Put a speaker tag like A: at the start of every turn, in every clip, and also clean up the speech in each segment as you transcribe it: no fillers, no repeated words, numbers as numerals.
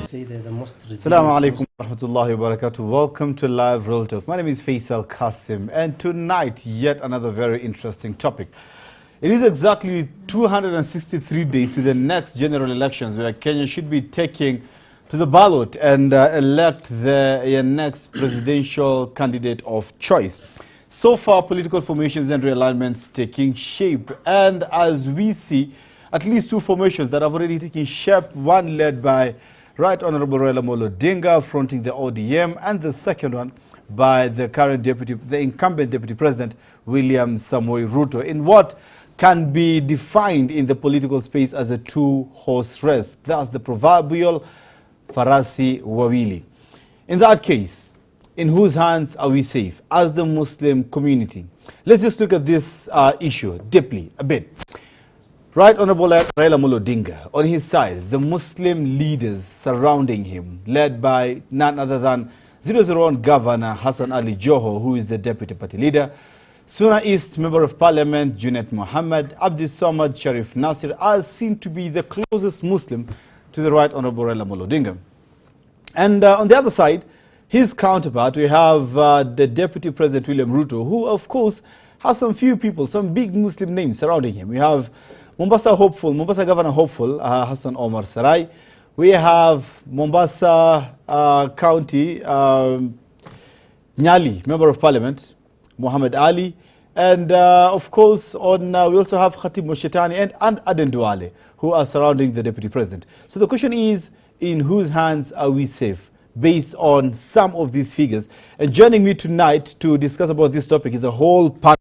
A: say they're the most resilient.
B: Assalamu alaikum wa rahmatullahi wa barakatuh. Welcome to Live Real Talk. My name is Faisal Kassim, and tonight, yet another very interesting topic. It is exactly 263 days to the next general elections, where Kenya should be taking to the ballot and elect their next presidential candidate of choice. So far, political formations and realignments taking shape, and as we see, at least two formations that have already taken shape, one led by Right Honorable Raila Amolo Odinga fronting the ODM, and the second one by the incumbent Deputy President William Samoei Ruto, in what can be defined in the political space as a two-horse race. That's the proverbial Farasi Wawili. In that case, in whose hands are we safe as the Muslim community? Let's just look at this issue deeply a bit. Right Honorable Raila Amolo Odinga, on his side, the Muslim leaders surrounding him, led by none other than 001 Governor Hassan Ali Joho, who is the Deputy Party Leader, Suna East Member of Parliament Junet Mohammed, Abdul Samad Sharif Nasir, are seen to be the closest Muslim to the Right Honorable Raila Amolo Odinga. And on the other side, his counterpart, we have the Deputy President William Ruto, who of course has some few people, some big Muslim names surrounding him. We have Mombasa Governor hopeful, Hassan Omar Sarai. We have Mombasa County, Nyali, Member of Parliament, Muhammad Ali. And of course, we also have Khatib Moshetani and Aden Duale, who are surrounding the Deputy President. So the question is, in whose hands are we safe, based on some of these figures? And joining me tonight to discuss about this topic is a whole panel.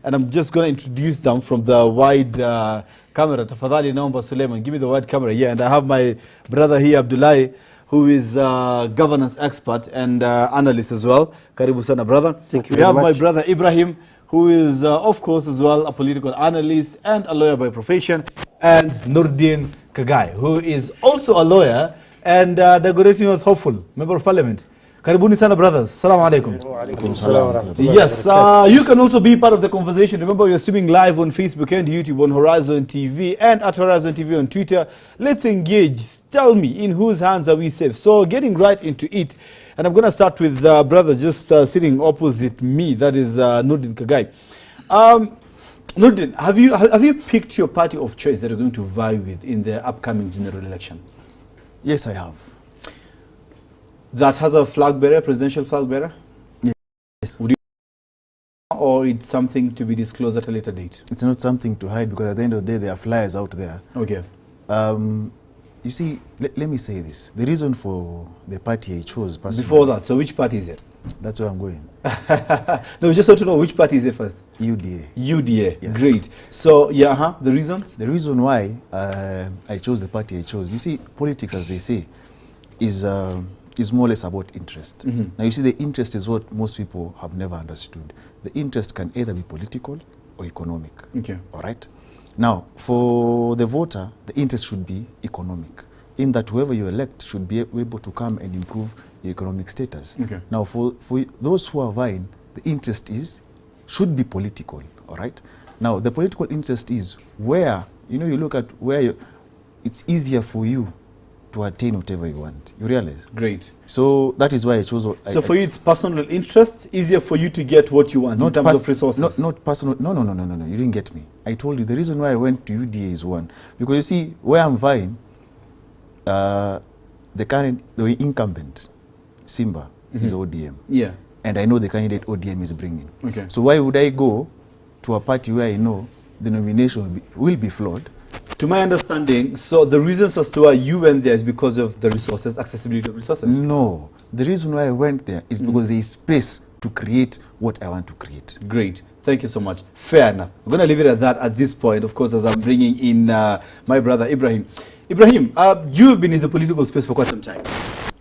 B: And I'm just going to introduce them from the wide camera. Tafadhali Naomba Suleiman, give me the wide camera here. And I have my brother here, Abdullahi, who is governance expert and analyst as well. Karibu sana, brother.
A: Thank you
B: We have
A: very much.
B: my brother Ibrahim, who is, of course, as well a political analyst and a lawyer by profession. And Noordean Khagai, who is also a lawyer and the Great North hopeful, Member of Parliament. Karibuni sana, brothers. Assalamu alaikum. Yes, you can also be part of the conversation. Remember, we are streaming live on Facebook and YouTube on Horizon TV and at Horizon TV on Twitter. Let's engage. Tell me, in whose hands are we safe? So, getting right into it. And I'm going to start with brother just sitting opposite me. That is Noordean Khagai. Noordean, have you picked your party of choice that you're going to vie with in the upcoming general election?
C: Yes, I have.
B: That has a flag bearer, presidential flag bearer?
C: Yes.
B: Would you, or it's something to be disclosed at a later date?
C: It's not something to hide, because at the end of the day, there are flyers out there.
B: Okay.
C: You see, let me say this. The reason for the party I chose personally...
B: Before that, so which party is it?
C: That's where I'm going.
B: No, we just want to know which party is it first.
C: UDA.
B: UDA,
C: Yes.
B: Great. So, yeah, the reasons?
C: The reason why I chose the party I chose, you see, politics, as they say, is more or less about interest. Now, you see, the interest is what most people have never understood. The interest can either be political or economic.
B: Okay.
C: All right? Now, for the voter, the interest should be economic, in that whoever you elect should be able to come and improve your economic status.
B: Okay.
C: Now, for those who are vying, the interest should be political. All right? Now, the political interest is where, you look at where it's easier for you to attain whatever you want. You realize?
B: Great.
C: So that is why I chose.
B: So for you, it's personal interest, easier for you to get what you want in terms of resources?
C: Not personal. No. You didn't get me. I told you the reason why I went to UDA is one. Because you see, where I'm vying, the incumbent, Simba, is ODM.
B: Yeah.
C: And I know the candidate ODM is bringing.
B: Okay.
C: So why would I go to a party where I know the nomination will be flawed?
B: To my understanding, so the reasons as to why you went there is because of the resources, accessibility of resources?
C: No. The reason why I went there is because there is space to create what I want to create.
B: Great. Thank you so much. Fair enough. I'm going to leave it at that at this point, of course, as I'm bringing in my brother Ibrahim. Ibrahim, you have been in the political space for quite some time,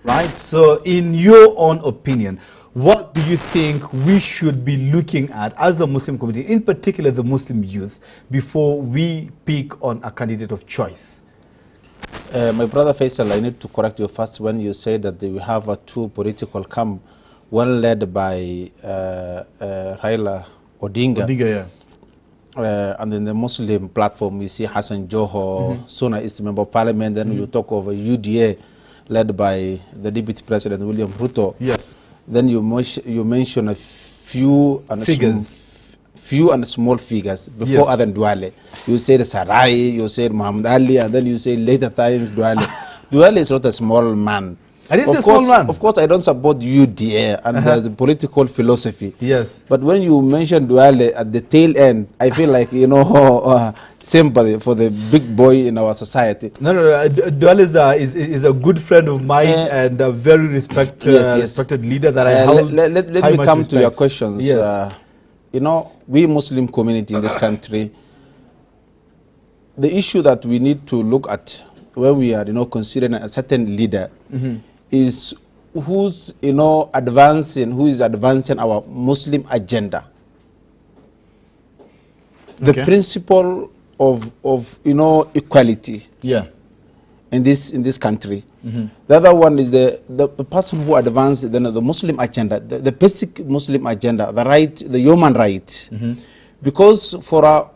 B: right? So in your own opinion, what do you think we should be looking at as a Muslim community, in particular the Muslim youth, before we pick on a candidate of choice?
D: My brother Faisal, I need to correct you first when you say that we have a two political camp, one led by Raila Odinga.
B: Yeah.
D: And in the Muslim platform, we see Hassan Joho, Suna is Member of Parliament, then you talk over UDA. led by the Deputy President William Ruto.
B: Yes.
D: Then you mention a few and
B: figures.
D: Few and small figures before
B: Yes.
D: Adan Duale. You said Sarai, you said Muhammad Ali, and then you say later times Duale. Duale is not a small man.
B: I didn't say small man.
D: Of course, I don't support UDA and the political philosophy.
B: Yes.
D: But when you mention Duale at the tail end, I feel like, sympathy for the big boy in our society.
B: No. Duale is a good friend of mine and a very respected leader that I held.
D: Let me come to your questions.
B: Yes.
D: We Muslim community in this country, the issue that we need to look at when we are, considering a certain leader is who is advancing our Muslim agenda. The principle of equality.
B: Yeah.
D: In this country. The other one is the person who advances the Muslim agenda, the basic Muslim agenda, the human right. Because for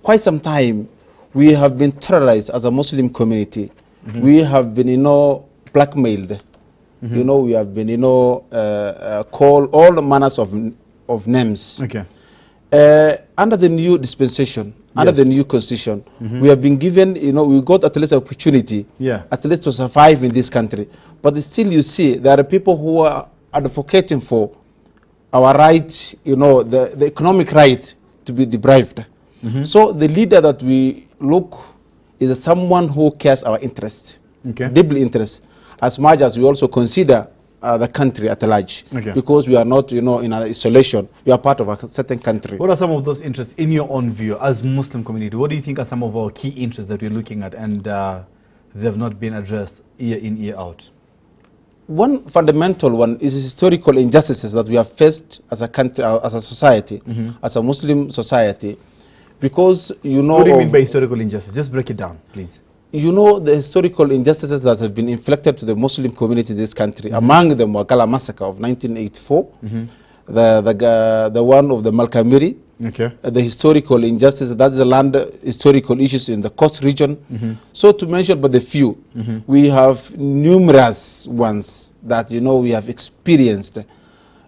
D: quite some time we have been terrorized as a Muslim community. We have been blackmailed. We have been called all manners of names.
B: Okay.
D: Under the new dispensation, under the new constitution, we have been given, we got at least opportunity, at least to survive in this country. But still, you see, there are people who are advocating for our right, the economic right to be deprived. So the leader that we look is someone who cares our interest, deeply interest, as much as we also consider the country at large, because we are not, in isolation. We are part of a certain country.
B: What are some of those interests in your own view as Muslim community? What do you think are some of our key interests that we're looking at and they have not been addressed year in, year out?
D: One fundamental one is historical injustices that we have faced as a country, as a society, as a Muslim society, because
B: What do you mean by historical injustice? Just break it down, please.
D: The historical injustices that have been inflicted to the Muslim community in this country. Among them, Wakala massacre of 1984, the one of the Malkamiri, the historical injustice, that is the land historical issues in the coast region. So to mention but the few, we have numerous ones that we have experienced.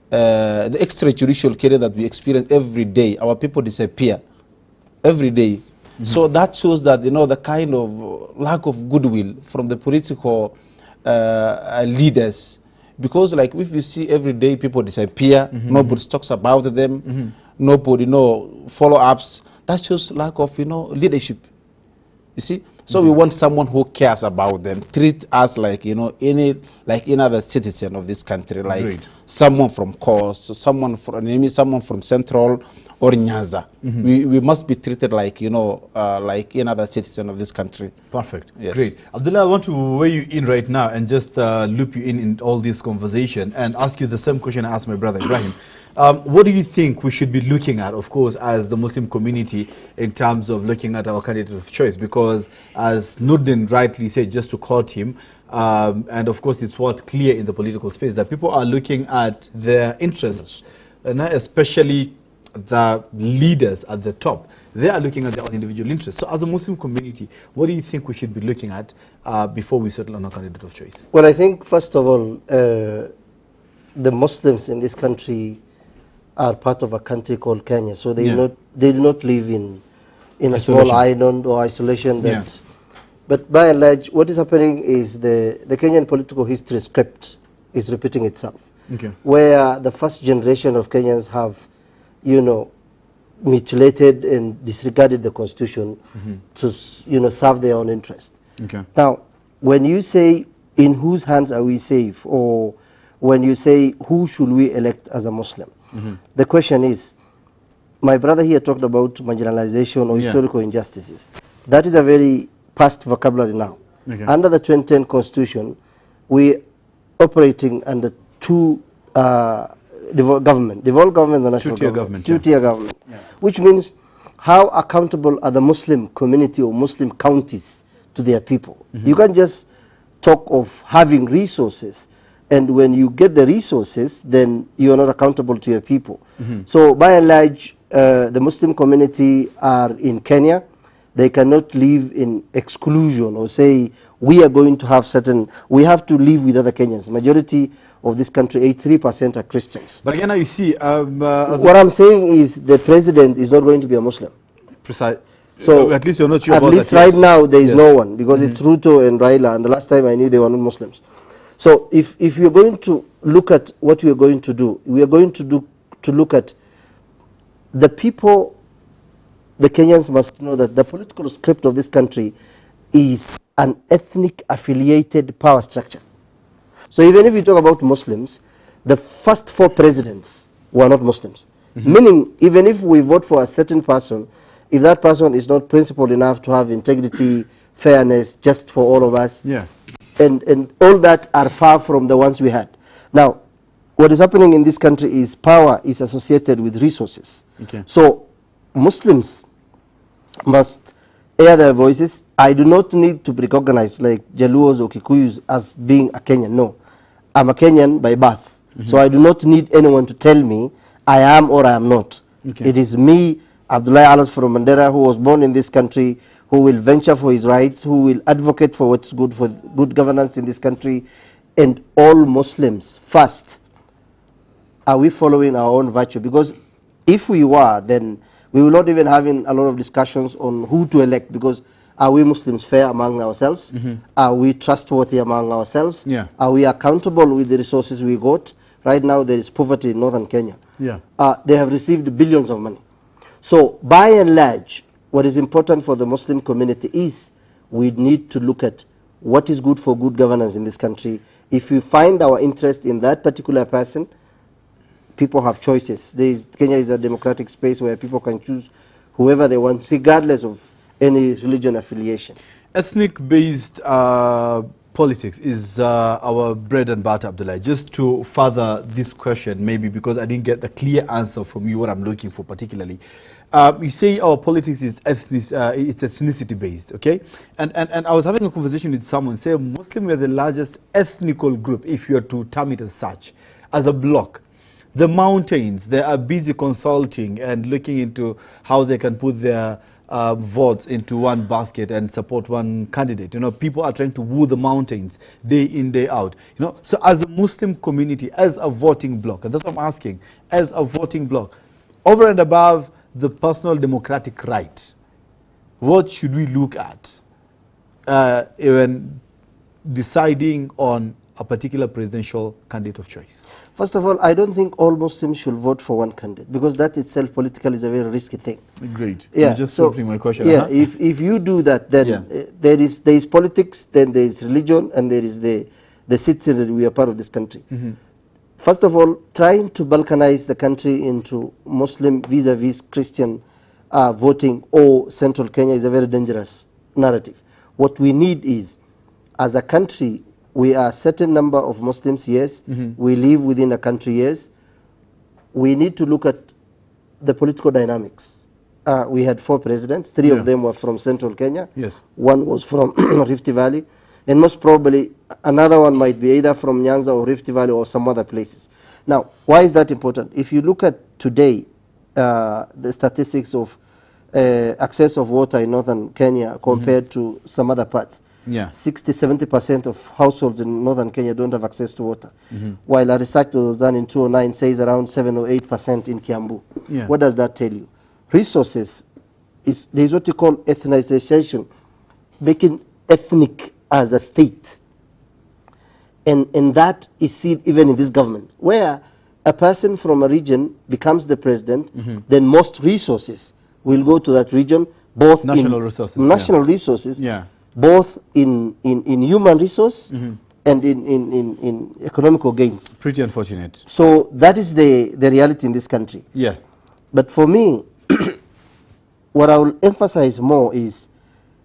D: The extrajudicial killing that we experience every day. Our people disappear every day. So that shows that the kind of lack of goodwill from the political leaders, because like if you see every day people disappear, nobody talks about them, nobody follow-ups. That shows lack of leadership. You see, so we want someone who cares about them, treat us like any other citizen of this country, like someone from coast, someone from central or Nyanza. We must be treated like like any other citizen of this country.
B: Perfect.
D: Yes.
B: Great. Abdullah, I want to weigh you in right now and just loop you in all this conversation and ask you the same question I asked my brother Ibrahim. What do you think we should be looking at, of course, as the Muslim community in terms of looking at our candidate of choice? Because as Noordean rightly said, just to quote him, and of course it's what clear in the political space, that people are looking at their interests, and especially the leaders at the top. They are looking at their own individual interests. So as a Muslim community, what do you think we should be looking at before we settle on a candidate of choice?
A: Well, I think, first of all, the Muslims in this country are part of a country called Kenya. So they do not live in a small island or isolation. But by and large, what is happening is the Kenyan political history script is repeating itself. Where the first generation of Kenyans have mutilated and disregarded the constitution to serve their own interest. Now, when you say in whose hands are we safe, or when you say who should we elect as a Muslim, the question is, my brother here talked about marginalization or historical injustices. That is a very past vocabulary now. Under the 2010 constitution, we operating under two devolved government, the national government, two-tier government, which means how accountable are the Muslim community or Muslim counties to their people. You can't just talk of having resources, and when you get the resources, then you are not accountable to your people. So by and large, the Muslim community are in Kenya. They cannot live in exclusion or say, we are going to have certain, we have to live with other Kenyans. Majority of this country, 83% are Christians.
B: But again, you see,
A: what I'm saying is the president is not going to be a Muslim.
B: Precise.
A: So
B: at least you're not sure
A: about
B: that.
A: At least right now there is no one, because it's Ruto and Raila, and the last time I knew they were not Muslims. So if you're going to look at what we are going to do, we are going to look at the people. The Kenyans must know that the political script of this country is an ethnic affiliated power structure. So even if you talk about Muslims, the first 4 presidents were not Muslims. Meaning, even if we vote for a certain person, if that person is not principled enough to have integrity, fairness, just for all of us, and all that are far from the ones we had. Now, what is happening in this country is power is associated with resources. So Muslims must air their voices. I do not need to be recognized like Jaluos or Kikuyus as being a Kenyan. No, I'm a Kenyan by birth. So I do not need anyone to tell me I am or I am not. It is me, Abdullahi from Mandera, who was born in this country, who will venture for his rights, who will advocate for what's good, for good governance in this country. And all Muslims, first, are we following our own virtue? Because if we were, then we will not even having a lot of discussions on who to elect, because are we Muslims fair among ourselves? Are we trustworthy among ourselves? Are we accountable with the resources we got? Right now there is poverty in northern Kenya. They have received billions of money. So by and large, what is important for the Muslim community is we need to look at what is good for good governance in this country. If we find our interest in that particular person, people have choices. Kenya is a democratic space where people can choose whoever they want, regardless of any religion affiliation.
B: Ethnic-based politics is our bread and butter, Abdullahi. Just to further this question, maybe because I didn't get the clear answer from you, what I'm looking for particularly. You say our politics is it's ethnicity-based, okay? And I was having a conversation with someone, say Muslim are the largest ethnical group, if you are to term it as such, as a bloc. The mountains, they are busy consulting and looking into how they can put their votes into one basket and support one candidate. You know, people are trying to woo the mountains day in, day out. You know, so as a Muslim community, as a voting bloc, and that's what I'm asking, as a voting bloc, over and above the personal democratic right, what should we look at when deciding on a particular presidential candidate of choice?
A: First of all, I don't think all Muslims should vote for one candidate, because that itself politically is a very risky thing.
B: Great.
A: Yeah.
B: You just answering my question.
A: Yeah. If you do that, then there is politics, then there is religion, and there is the citizenry. We are part of this country. First of all, trying to balkanize the country into Muslim vis-a-vis Christian voting or Central Kenya is a very dangerous narrative. What we need is, as a country, we are a certain number of Muslims, yes. We live within a country, yes. We need to look at the political dynamics. We had 4 presidents. 3 of them were from Central Kenya.
B: Yes.
A: 1 was from Rift Valley. And most probably another one might be either from Nyanza or Rift Valley or some other places. Now, why is that important? If you look at today, the statistics of access of water in northern Kenya compared to some other parts, 60–70% of households in northern Kenya don't have access to water. While a research that was done in 2009 says around 7 or 8% in Kiambu. What does that tell you? Resources, there is what you call ethnization, making ethnic as a state. And that is seen even in this government, where a person from a region becomes the president, then most resources will go to that region, both
B: national resources,
A: both in human resource and in economical gains.
B: Pretty unfortunate.
A: So that is the reality in this country. But for me, what I will emphasize more is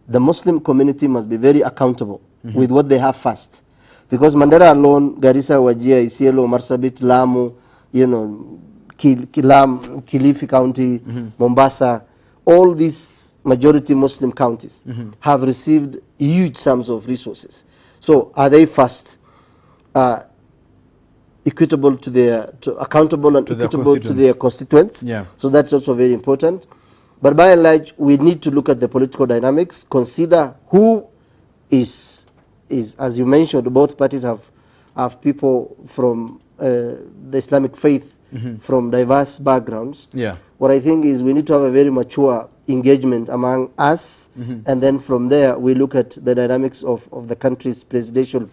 A: the Muslim community must be very accountable with what they have first. Because Mandera alone, Garissa, Wajir, Isiolo, Marsabit, Lamu, you know, Kilifi County, Mombasa, all these majority Muslim counties have received huge sums of resources. So are they first accountable and equitable to their constituents? So that's also very important. But by and large, we need to look at the political dynamics, consider who is as you mentioned, both parties have people from the Islamic faith, from diverse backgrounds.
B: Yeah.
A: What I think is we need to have a very mature engagement among us, and then from there we look at the dynamics of the country's presidential,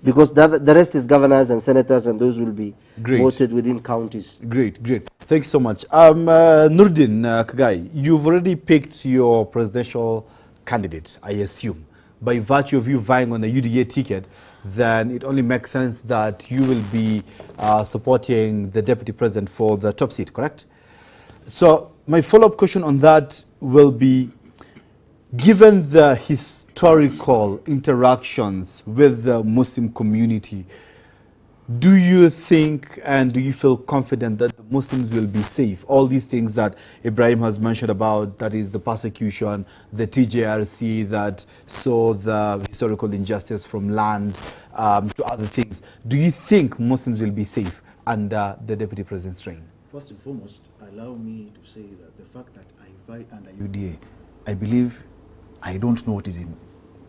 A: because the rest is governors and senators, and those will be voted within counties.
B: Great, great. Thank you so much. Noordean, Khagai, you've already picked your presidential candidate, I assume. By virtue of you vying on the UDA ticket, then it only makes sense that you will be supporting the deputy president for the top seat, correct? So my follow-up question on that will be, given the historical interactions with the Muslim community, do you think and do you feel confident that the Muslims will be safe? All these things that Ibrahim has mentioned about, that is the persecution, the TJRC that saw the historical injustice from land to other things. Do you think Muslims will be safe under the Deputy President's reign?
C: First and foremost, allow me to say that the fact that I vie under UDA, I believe I don't know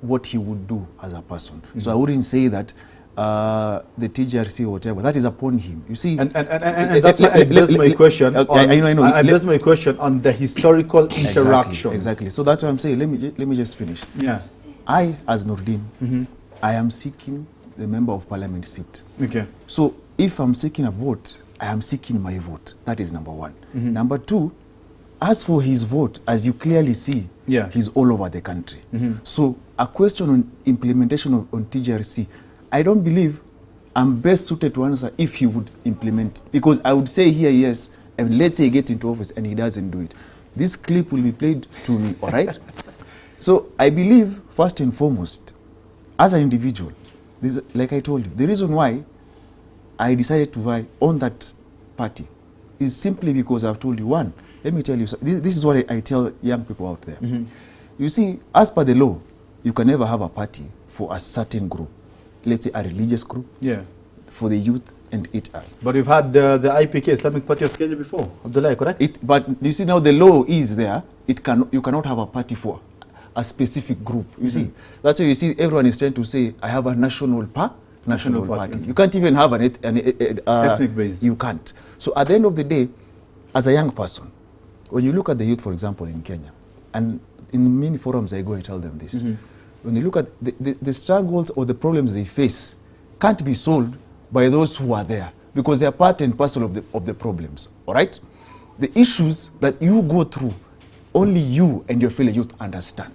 C: what he would do as a person. So I wouldn't say that the TJRC or whatever, that is upon him. You see,
B: and that's why I based my question. I based my question on the historical interactions.
C: Exactly. So that's what I'm saying. Let me just finish.
B: Yeah.
C: I, as Noordean, I am seeking the member of parliament seat.
B: Okay.
C: So if I'm seeking a vote, I am seeking my vote. That is number one. Number two, as for his vote, as you clearly see, he's all over the country. So a question on implementation on TJRC, I don't believe I'm best suited to answer if he would implement it. Because I would say here, yes, and let's say he gets into office and he doesn't do it. This clip will be played to me, all right? So I believe, first and foremost, as an individual, like I told you, the reason why I decided to vie on that party is simply because I've told you, one, let me tell you, this is what I tell young people out there. You see, as per the law, you can never have a party for a certain group. Let's say a religious group, for the youth and it all.
B: But we've had the IPK, Islamic Party of Kenya before, Abdullahi, correct?
C: But you see now the law is there, you cannot have a party for a specific group. You see, that's why you see everyone is trying to say, I have a national party. You can't even have an
B: ethnic based.
C: You can't. So at the end of the day, as a young person, when you look at the youth, for example, in Kenya, and in many forums I go and tell them this, when you look at the struggles or the problems they face can't be solved by those who are there, because they are part and parcel of the problems, all right? The issues that you go through, only you and your fellow youth understand,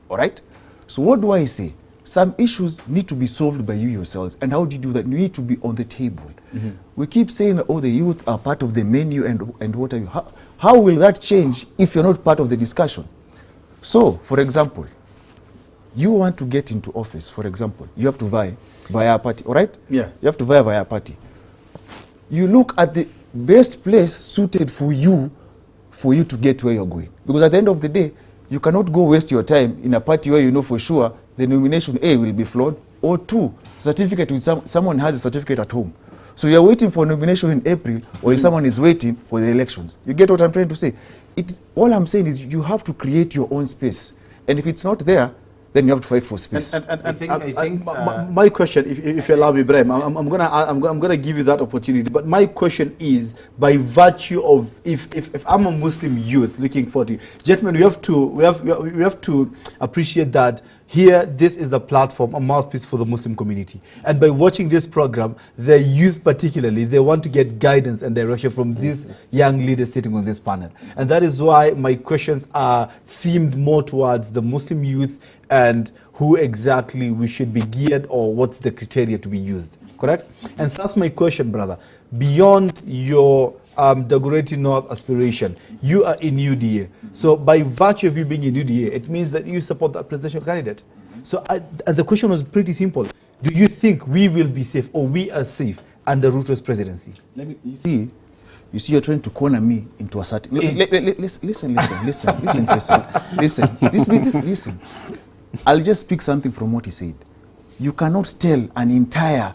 C: all right? So what do I say? Some issues need to be solved by you yourselves. And how do you do that? You need to be on the table. We keep saying, oh, the youth are part of the menu and what are you? How will that change if you're not part of the discussion? So, for example, you want to get into office, for example, you have to vie via a party, all right?
B: Yeah.
C: You have to vie via a party. You look at the best place suited for you to get where you're going. Because at the end of the day, you cannot go waste your time in a party where you know for sure the nomination A will be flawed, or two, certificate with someone has a certificate at home. So you're waiting for nomination in April, or someone is waiting for the elections. You get what I'm trying to say? All I'm saying is you have to create your own space. And if it's not there, then you have to fight for space.
B: I think my question, if you allow me, Ibrahim, I'm gonna give you that opportunity. But my question is, by virtue of if I'm a Muslim youth looking forward to you, gentlemen, we have to appreciate that here, this is the platform, a mouthpiece for the Muslim community. And by watching this program, the youth particularly, they want to get guidance and direction from these young leaders sitting on this panel. And that is why my questions are themed more towards the Muslim youth and who exactly we should be geared, or what's the criteria to be used, correct? And that's my question, brother. Beyond your Dagoretti North aspiration, you are in UDA. So by virtue of you being in UDA, it means that you support that presidential candidate. So the question was pretty simple. Do you think we will be safe, or we are safe under Ruto's presidency?
C: You see, you're trying to corner me into a certain... Listen. I'll just speak something from what he said. You cannot tell an entire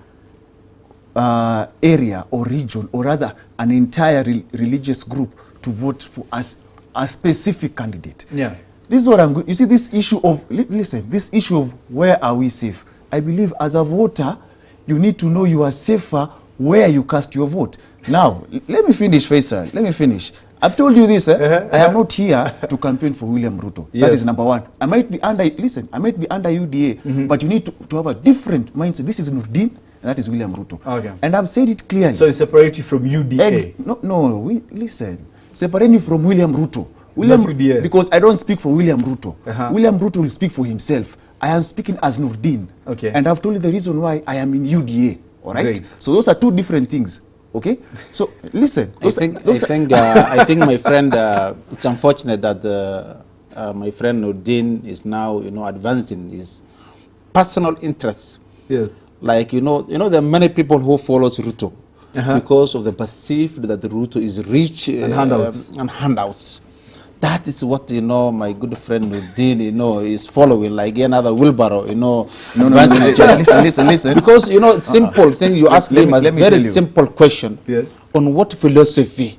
C: area or region, or rather an entire religious group to vote for us a specific candidate.
B: Yeah.
C: This is what I'm going. You see, this issue of listen, this issue of where are we safe? I believe as a voter, you need to know you are safer where you cast your vote. Now, let me finish, Faisal. Let me finish. I've told you this. I am not here to campaign for William Ruto.
B: Yes.
C: That is number one. I might be under. Listen, I might be under UDA, but you need to have a different mindset. This is Noordean, and that is William Ruto.
B: Okay.
C: And I've said it clearly.
B: So you separate you from UDA.
C: Listen. Separate me from William Ruto. William, because I don't speak for William Ruto. William Ruto will speak for himself. I am speaking as Noordean.
B: Okay.
C: And I've told you the reason why I am in UDA. All right.
B: Great.
C: So those are two different things. Okay. So listen.
D: I think my friend. It's unfortunate that my friend Noordean is now advancing his personal interests.
B: Yes.
D: Like there are many people who follows Ruto because of the perceived that the Ruto is rich
B: and handouts.
D: That is what my good friend Noordean is following, like another wheelbarrow.
C: Listen.
D: Because simple thing you ask him a very simple question.
B: Yes.
D: On what philosophy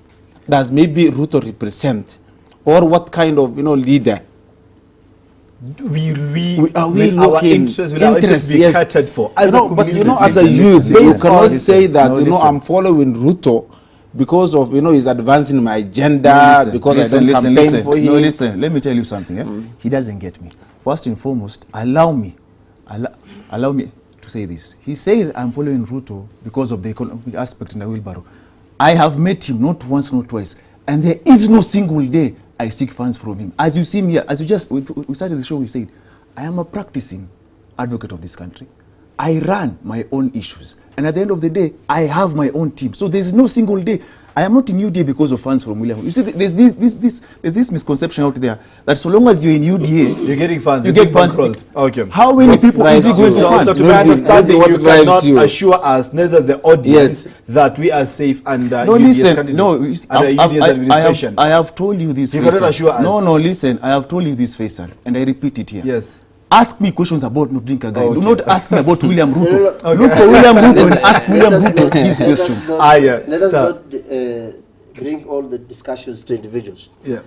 D: does maybe Ruto represent, or what kind of leader?
B: Our interests be catered for as a community.
D: But as a youth, you cannot say that I'm following Ruto because of he's advancing my agenda, because I don't campaign for him.
C: No, listen, let me tell you something. He doesn't get me. First and foremost, allow me to say this. He said I'm following Ruto because of the economic aspect in the wheelbarrow. I have met him not once, not twice, and there is no single day I seek funds from him. As you see me here, we started the show, we said, I am a practicing advocate of this country. I run my own issues. And at the end of the day, I have my own team. So there's no single day. I am not in UDA because of funds from William. You see, there's this misconception out there that so long as you're in UDA,
B: you're getting funds.
C: You get funds.
B: Okay.
C: How many people is he going to fund?
B: So to my understanding, you cannot assure us, neither the audience, that we are safe under UDA's administration.
C: I have told you this.
B: You cannot assure us.
C: No, listen. I have told you this, Faisal, and I repeat it here.
B: Yes.
C: Ask me questions about Noordean Khagai.
B: Okay.
C: Do not ask me about William Ruto. Look for William Ruto and ask William Ruto his questions.
A: Let us not bring all the discussions to individuals.
B: Yeah.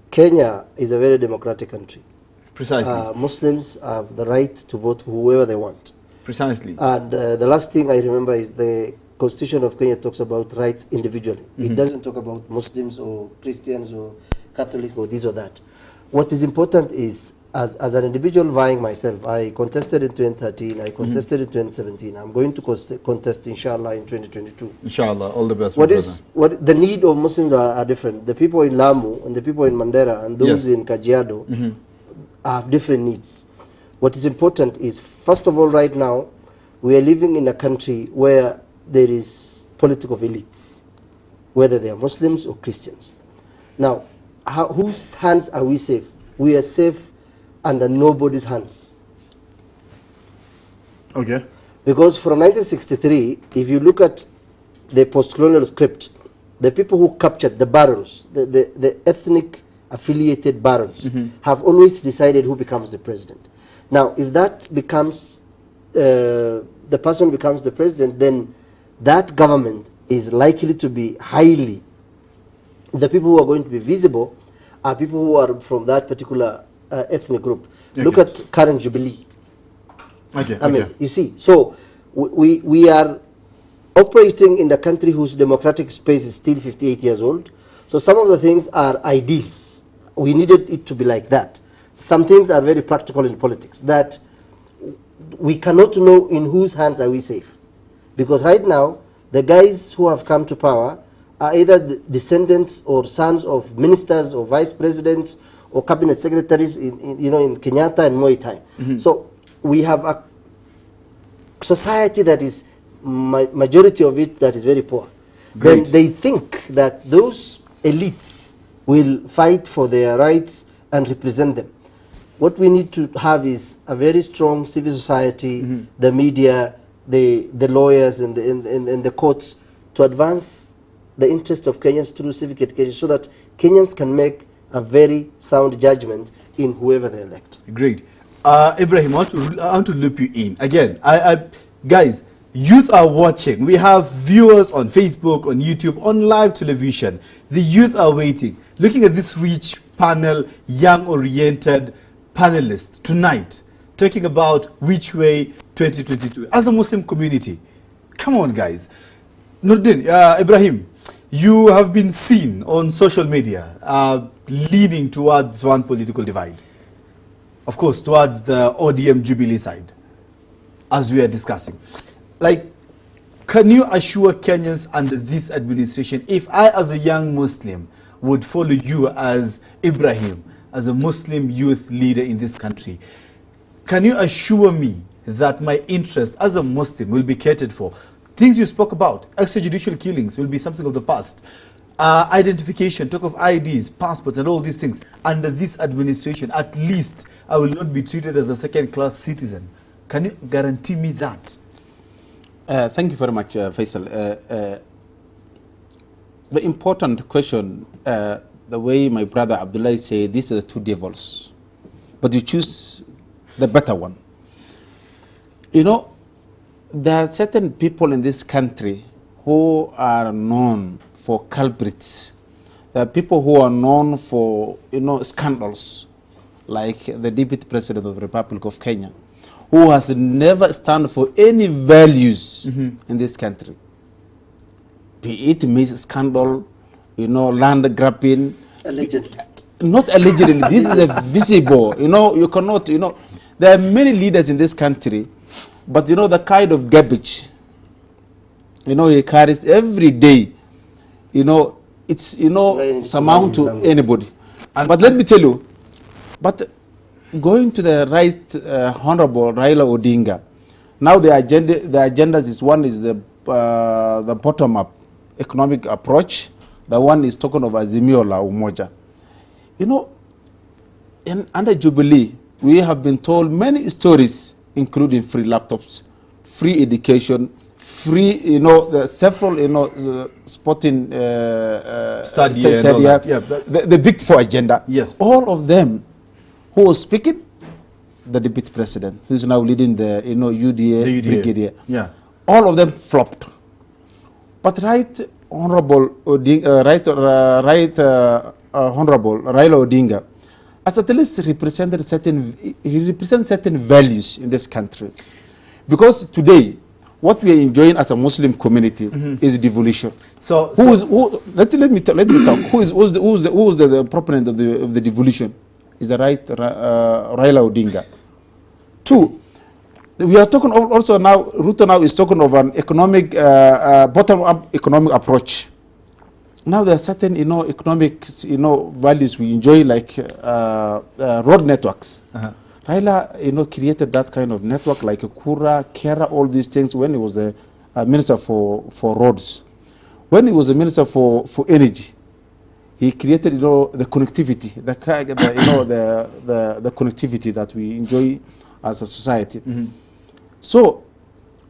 A: Kenya is a very democratic country.
B: Precisely.
A: Muslims have the right to vote for whoever they want.
B: Precisely.
A: And the last thing I remember is the Constitution of Kenya talks about rights individually. It doesn't talk about Muslims or Christians or Catholics or this or that. What is important is, as an individual vying myself, I contested in 2013, I contested in 2017. I'm going to contest, inshallah, in 2022.
B: Inshallah, all the best.
A: What the need of Muslims are different. The people in Lamu and the people in Mandera and those in Kajiado have different needs. What is important is, first of all, right now, we are living in a country where there is political elites, whether they are Muslims or Christians. Now, whose hands are we safe? We are safe under nobody's hands.
B: Okay.
A: Because from 1963, if you look at the post-colonial script, the people who captured the barons, the ethnic affiliated barons, have always decided who becomes the president. Now, if that becomes, the person becomes the president, then that government is likely to be highly, the people who are going to be visible are people who are from that particular ethnic group. Okay. Look at current Jubilee.
B: Okay.
A: I mean, you see, so we are operating in a country whose democratic space is still 58 years old. So some of the things are ideals. We needed it to be like that. Some things are very practical in politics, that we cannot know in whose hands are we safe. Because right now, the guys who have come to power are either the descendants or sons of ministers or vice presidents or cabinet secretaries in Kenyatta and Moi time. So we have a society that is, majority of it, that is very poor.
B: Great.
A: Then they think that those elites will fight for their rights and represent them. What we need to have is a very strong civil society, the media, the lawyers and the courts, to advance the interest of Kenyans through civic education, so that Kenyans can make a very sound judgment in whoever they elect.
B: Great. Ibrahim, I want to loop you in. Again, guys, Youth are watching. We have viewers on Facebook, on YouTube, on live television. The youth are waiting, looking at this rich panel, young-oriented panelists tonight, talking about which way 2022. As a Muslim community, come on, guys. Noordean, Ibrahim, you have been seen on social media leaning towards one political divide. Of course, towards the ODM Jubilee side, as we are discussing. Like, can you assure Kenyans under this administration, if I as a young Muslim would follow you as Ibrahim, as a Muslim youth leader in this country, can you assure me that my interest as a Muslim will be catered for? Things you spoke about, extrajudicial killings will be something of the past. Identification, talk of IDs, passports and all these things. Under this administration, at least I will not be treated as a second-class citizen. Can you guarantee me that?
D: Thank you very much, Faisal. The important question, the way my brother Abdullahi said, these are the two devils. But you choose the better one. You know, there are certain people in this country who are known for culprits. There are people who are known for, you know, scandals, like the Deputy President of the Republic of Kenya, who has never stand for any values in this country. Be it Miss Scandal, you know, land grabbing.
A: Allegedly.
D: Not allegedly, this is a visible, you know, you cannot, you know, there are many leaders in this country, but you know, the kind of garbage, you know, he carries every day, you know, it's, you know, surmount to anybody. But let me tell you, but going to the right Honorable Raila Odinga, now the agendas is, one is the bottom-up economic approach, the one is talking of Azimio la Umoja. You know, under Jubilee, we have been told many stories, including free laptops, free education, free, you know, the several, you know, sporting stadia, the Big Four agenda.
B: Yes.
D: All of them, who was speaking? The Deputy President, who is now leading the, you know, UDA, Brigadier.
B: Yeah.
D: All of them flopped. But Right Honorable Odinga, Honorable Raila Odinga, as at least represented he represents certain values in this country. Because today, what we are enjoying as a Muslim community is devolution. Let me talk. Who is the proponent of the devolution? Is the Right Raila Odinga. Two, we are talking also now, Ruto now is talking of an economic, bottom-up economic approach. Now there are certain, you know, economic, you know, values we enjoy, like road networks. Raila, you know, created that kind of network, like Kura, Kera, all these things when he was the minister for roads. When he was the minister for energy, he created, you know, the connectivity, the connectivity that we enjoy as a society. So,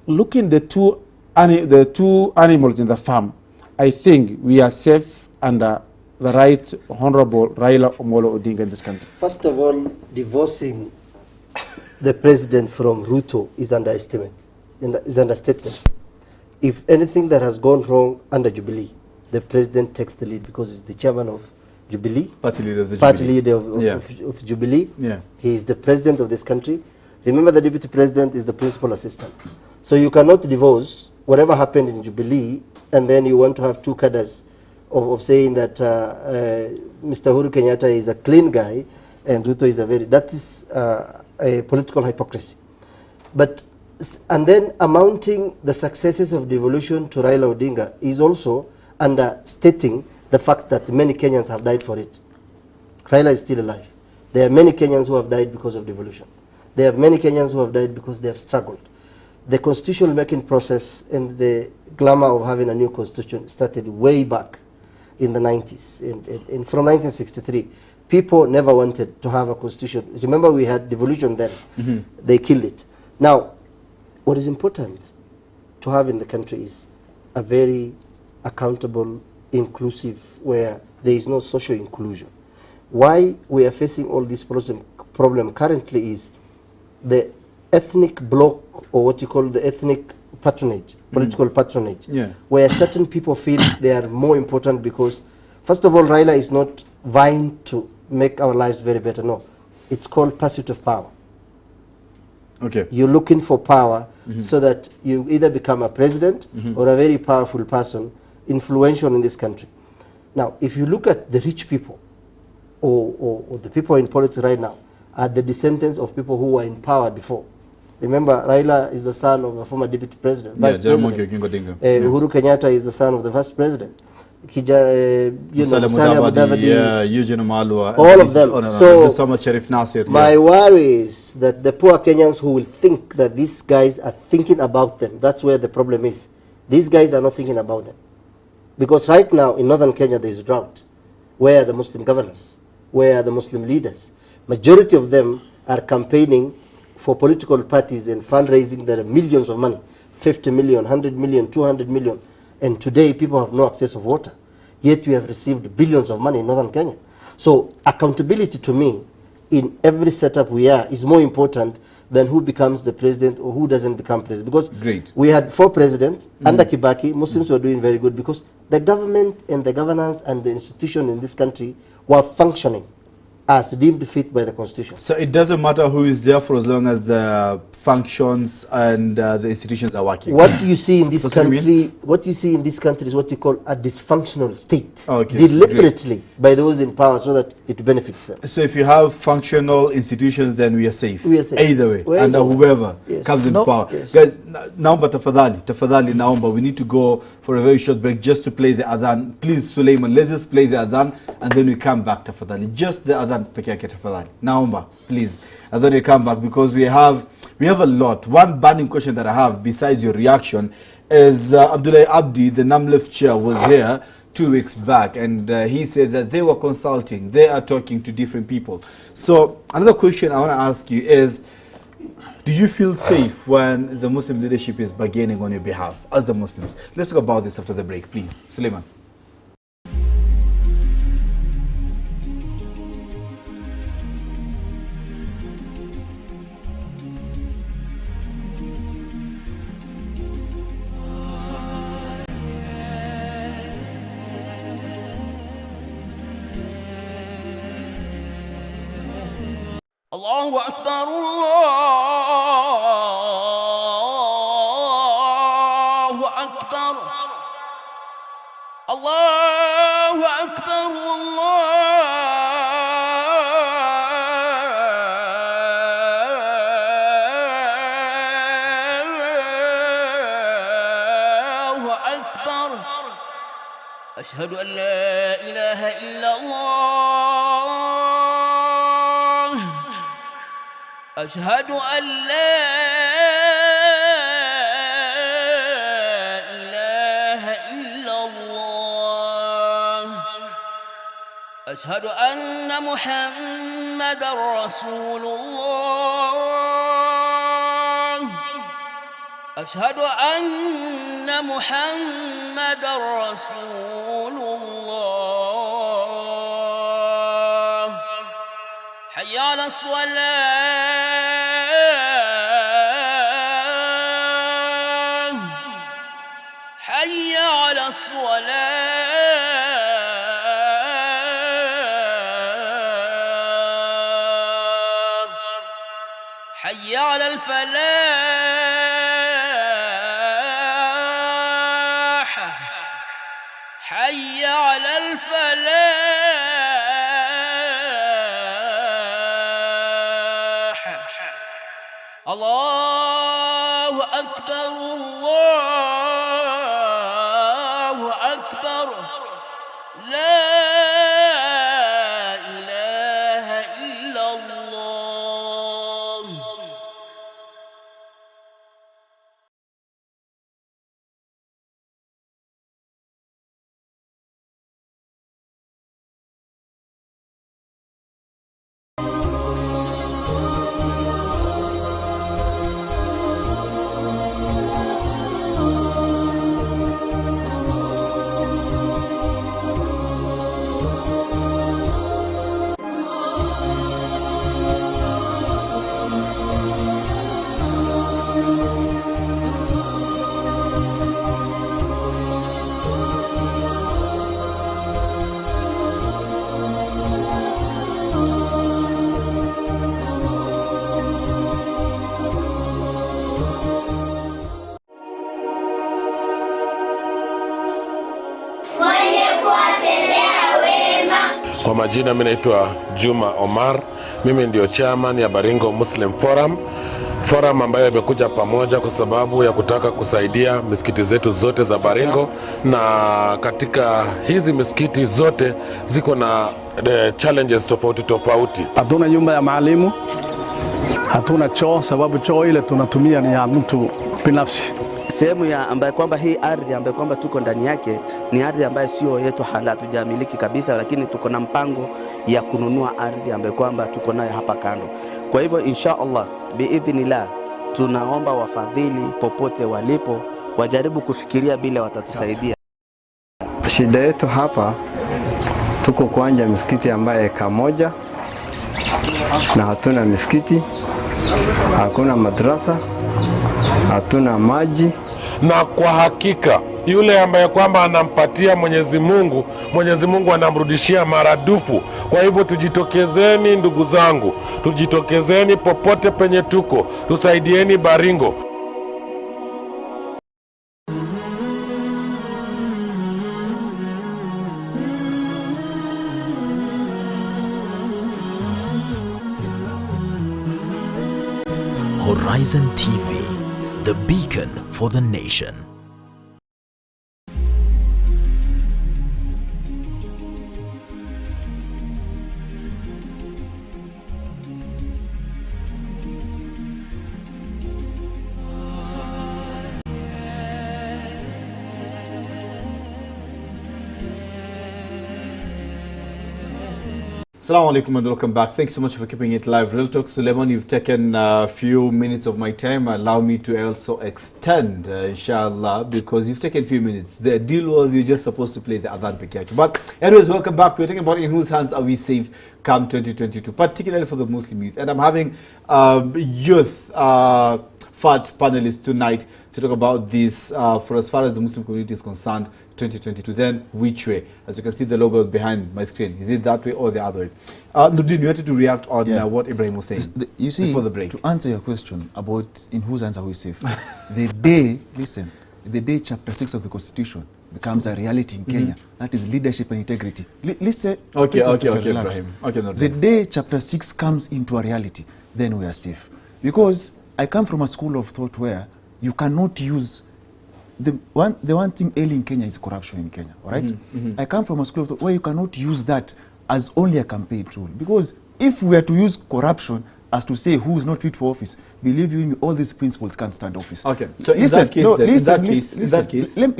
D: looking the two animals in the farm, I think we are safe under the Right Honorable Raila Omolo Odinga in this country.
A: First of all, divorcing the president from Ruto is understatement. If anything that has gone wrong under Jubilee, the president takes the lead because he's the chairman of Jubilee,
B: party leader of the
A: of Jubilee.
B: Yeah.
A: He is the president of this country. Remember, the deputy president is the principal assistant. So you cannot divorce whatever happened in Jubilee, and then you want to have two cadres of saying that Mr. Uhuru Kenyatta is a clean guy and Ruto is that is a political hypocrisy. But, and then amounting the successes of devolution to Raila Odinga is also understating the fact that many Kenyans have died for it. Raila is still alive. There are many Kenyans who have died because of devolution. There are many Kenyans who have died because they have struggled. The constitutional making process and the glamour of having a new constitution started way back in the 90s. And from 1963, people never wanted to have a constitution. Remember, we had devolution then. They killed it. Now, what is important to have in the country is a very accountable, inclusive, where there is no social inclusion. Why we are facing all this problem currently is the ethnic bloc, or what you call the ethnic patronage, political patronage, where certain people feel they are more important because, first of all, Raila is not vying to make our lives very better. No, it's called pursuit of power.
B: Okay.
A: You're looking for power so that you either become a president or a very powerful person, influential in this country. Now, if you look at the rich people or the people in politics right now, are the descendants of people who were in power before. Remember, Raila is the son of a former deputy president. Uhuru Kenyatta is the son of the first president.
B: Eugene Malwa,
A: all of them.
B: My
A: worry is that the poor Kenyans who will think that these guys are thinking about them, that's where the problem is. These guys are not thinking about them. Because right now in northern Kenya there is drought. Where are the Muslim governors? Where are the Muslim leaders? Majority of them are campaigning for political parties and fundraising that are millions of money, 50 million, 100 million, 200 million. And today people have no access of water. Yet we have received billions of money in northern Kenya. So accountability to me in every setup we are is more important than who becomes the president or who doesn't become president. Because we had 4 presidents under Kibaki. Muslims were doing very good because the government and the governance and the institution in this country were functioning as deemed fit by the constitution.
B: So it doesn't matter who is there for as long as the functions and the institutions are working.
A: What you see in this country, what you see in this country is what you call a dysfunctional state, deliberately by those in power so that it benefits them.
B: So if you have functional institutions, then we are safe.
A: We are safe.
B: Either way, under whoever comes into power. Guys, naomba tafadhali naomba, we need to go for a very short break just to play the adhan. Please, Suleiman, let's just play the adhan and then we come back, tafadhali. Just the adhan peke yake, tafadhali. Naomba, please. And then we come back because we have a lot. One burning question that I have besides your reaction is Abdullahi Abdi, the NAMLIF chair, was here 2 weeks back and he said that they were consulting, they are talking to different people. So another question I want to ask you is, do you feel safe when the Muslim leadership is bargaining on your behalf as the Muslims? Let's talk about this after the break, please. Suleiman.
E: Allahu Akbar, Allahu Akbar, Allahu Akbar, Allahu Akbar. Ashhadu an la ilaha illa Allah. أشهد أن لا إله إلا الله أشهد أن محمد رسول الله أشهد أن محمد رسول الله حي على الصلاة حي على الصلاة حي على الفلاح حي على الفلاح الله أكبر الله أكبر لا إله إلا الله.
F: Kwa majina mimi naitwa Juma Omar. Mimi ndio chairman ya Baringo Muslim Forum ambayo imekuja pamoja kwa sababu ya kutaka kusaidia misikiti zetu zote za Baringo, na katika hizi misikiti zote ziko na challenges tofauti.
G: Hatuna nyumba ya Maalim, hatuna choo, sababu choo ile tunatumia ni ya mtu binafsi.
H: Sehemu ya ambaye kwamba hii ardhi ambaye kwamba tuko ndani yake ni ardhi ambayo sio yetu halali, tujamiliki kabisa, lakini tuko na mpango ya kununua ardhi ambaye kwamba tuko nayo hapa kando. Kwa hivyo insha Allah biidhnillah tunaomba wafadhili popote walipo wajaribu kufikiria bila watatusaidia.
I: Shida yetu hapa tuko kuanja misikiti ambaye eka moja na hatuna misikiti, hakuna madrasa, hatuna maji.
F: Na kwa hakika yule ambaye kwamba anampatia Mwenyezi Mungu anamrudishia maradufu. Kwa hivyo tujitokezeni ndugu zangu, tujitokezeni popote penye tuko, tusaidieni Baringo.
J: Horizon TV, the beacon for the nation.
B: Assalamu alaikum and welcome back. Thanks so much for keeping it live. Real Talk. Suleiman, you've taken a few minutes of my time. Allow me to also extend, inshallah, because you've taken a few minutes. The deal was you're just supposed to play the Adhan Pekaki. But anyways, welcome back. We're talking about in whose hands are we safe come 2022, particularly for the Muslim youth. And I'm having youth FAT panelists tonight to talk about this for as far as the Muslim community is concerned, 2022. Then which way? As you can see the logo behind my screen. Is it that way or the other way? Noordean, you wanted to react on what Ibrahim was saying
C: you see,
B: before the break.
C: To answer your question about in whose hands are we safe, the day, listen, the day chapter 6 of the Constitution becomes a reality in Kenya, that is leadership and integrity. Listen,
B: okay,
C: relax.
B: Ibrahim. Okay,
C: the day chapter 6 comes into a reality, then we are safe. Because I come from a school of thought where you cannot use the one thing ailing Kenya is corruption in Kenya, all right? I come from a school of thought where you cannot use that as only a campaign tool. Because if we are to use corruption as to say who is not fit for office, believe you me, all these principles can't stand office.
B: Okay, so in that case,
C: let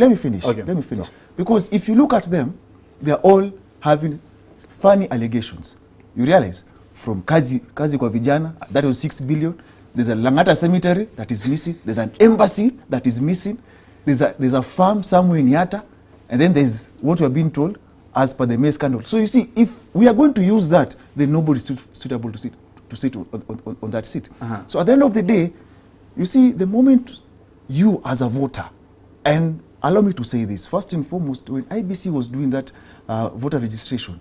C: me finish.
B: Okay.
C: Let me finish. So. Because if you look at them, they are all having funny allegations. You realize from Kazi kwa vijana, that was 6 billion. There's a Langata cemetery that is missing. There's an embassy that is missing. There's a farm somewhere in Yatta. And then there's what we're being told as per the May scandal. So you see, if we are going to use that, then nobody is suitable to sit on that seat. So at the end of the day, you see, the moment you as a voter, and allow me to say this, first and foremost, when IBC was doing that voter registration,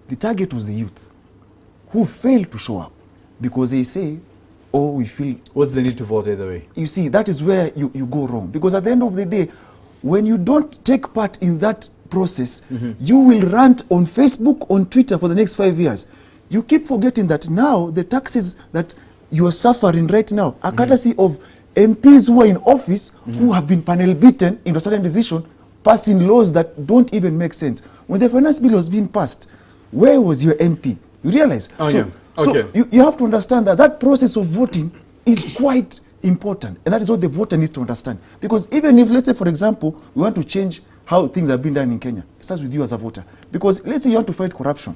C: the target was the youth who failed to show up because they say, oh, we feel...
B: What's the need to vote either way?
C: You see, that is where you go wrong. Because at the end of the day, when you don't take part in that process, you will rant on Facebook, on Twitter for the next 5 years. You keep forgetting that now the taxes that you are suffering right now are courtesy of MPs who are in office who have been panel beaten into a certain decision, passing laws that don't even make sense. When the finance bill was being passed, where was your MP? You realize? So you have to understand that that process of voting is quite important. And that is what the voter needs to understand. Because even if, let's say, for example, we want to change how things have been done in Kenya, it starts with you as a voter. Because let's say you want to fight corruption.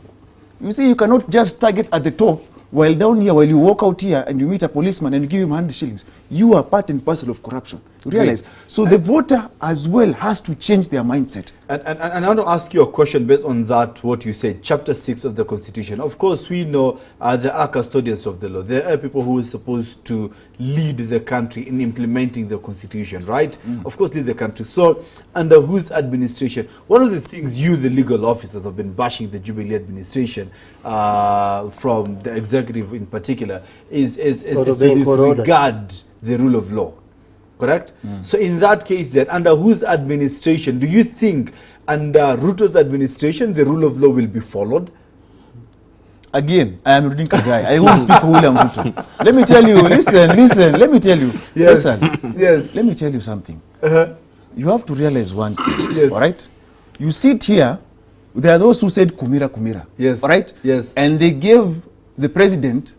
C: You see, you cannot just target at the top, while down here, while you walk out here and you meet a policeman and you give him 100 shillings, you are part and parcel of corruption. You realize? So the voter as well has to change their mindset.
B: And I want to ask you a question based on that, what you said, Chapter 6 of the Constitution. Of course, we know there are custodians of the law. There are people who are supposed to lead the country in implementing the Constitution, right? Of course, lead the country. So, under whose administration? One of the things you, the legal officers, have been bashing the Jubilee administration from the executive in particular is to disregard the rule of law. correct? So in that case then, under whose administration, do you think under Ruto's administration the rule of law will be followed?
C: Again, I am reading Khagai. I won't speak for William Ruto. Let me tell you, listen, let me tell you.
B: Yes,
C: listen,
B: yes.
C: Let me tell you something. You have to realize one thing,
B: Yes.
C: all right? You sit here, there are those who said Kumira, Kumira.
B: Yes.
C: All right?
B: Yes.
C: And they gave the president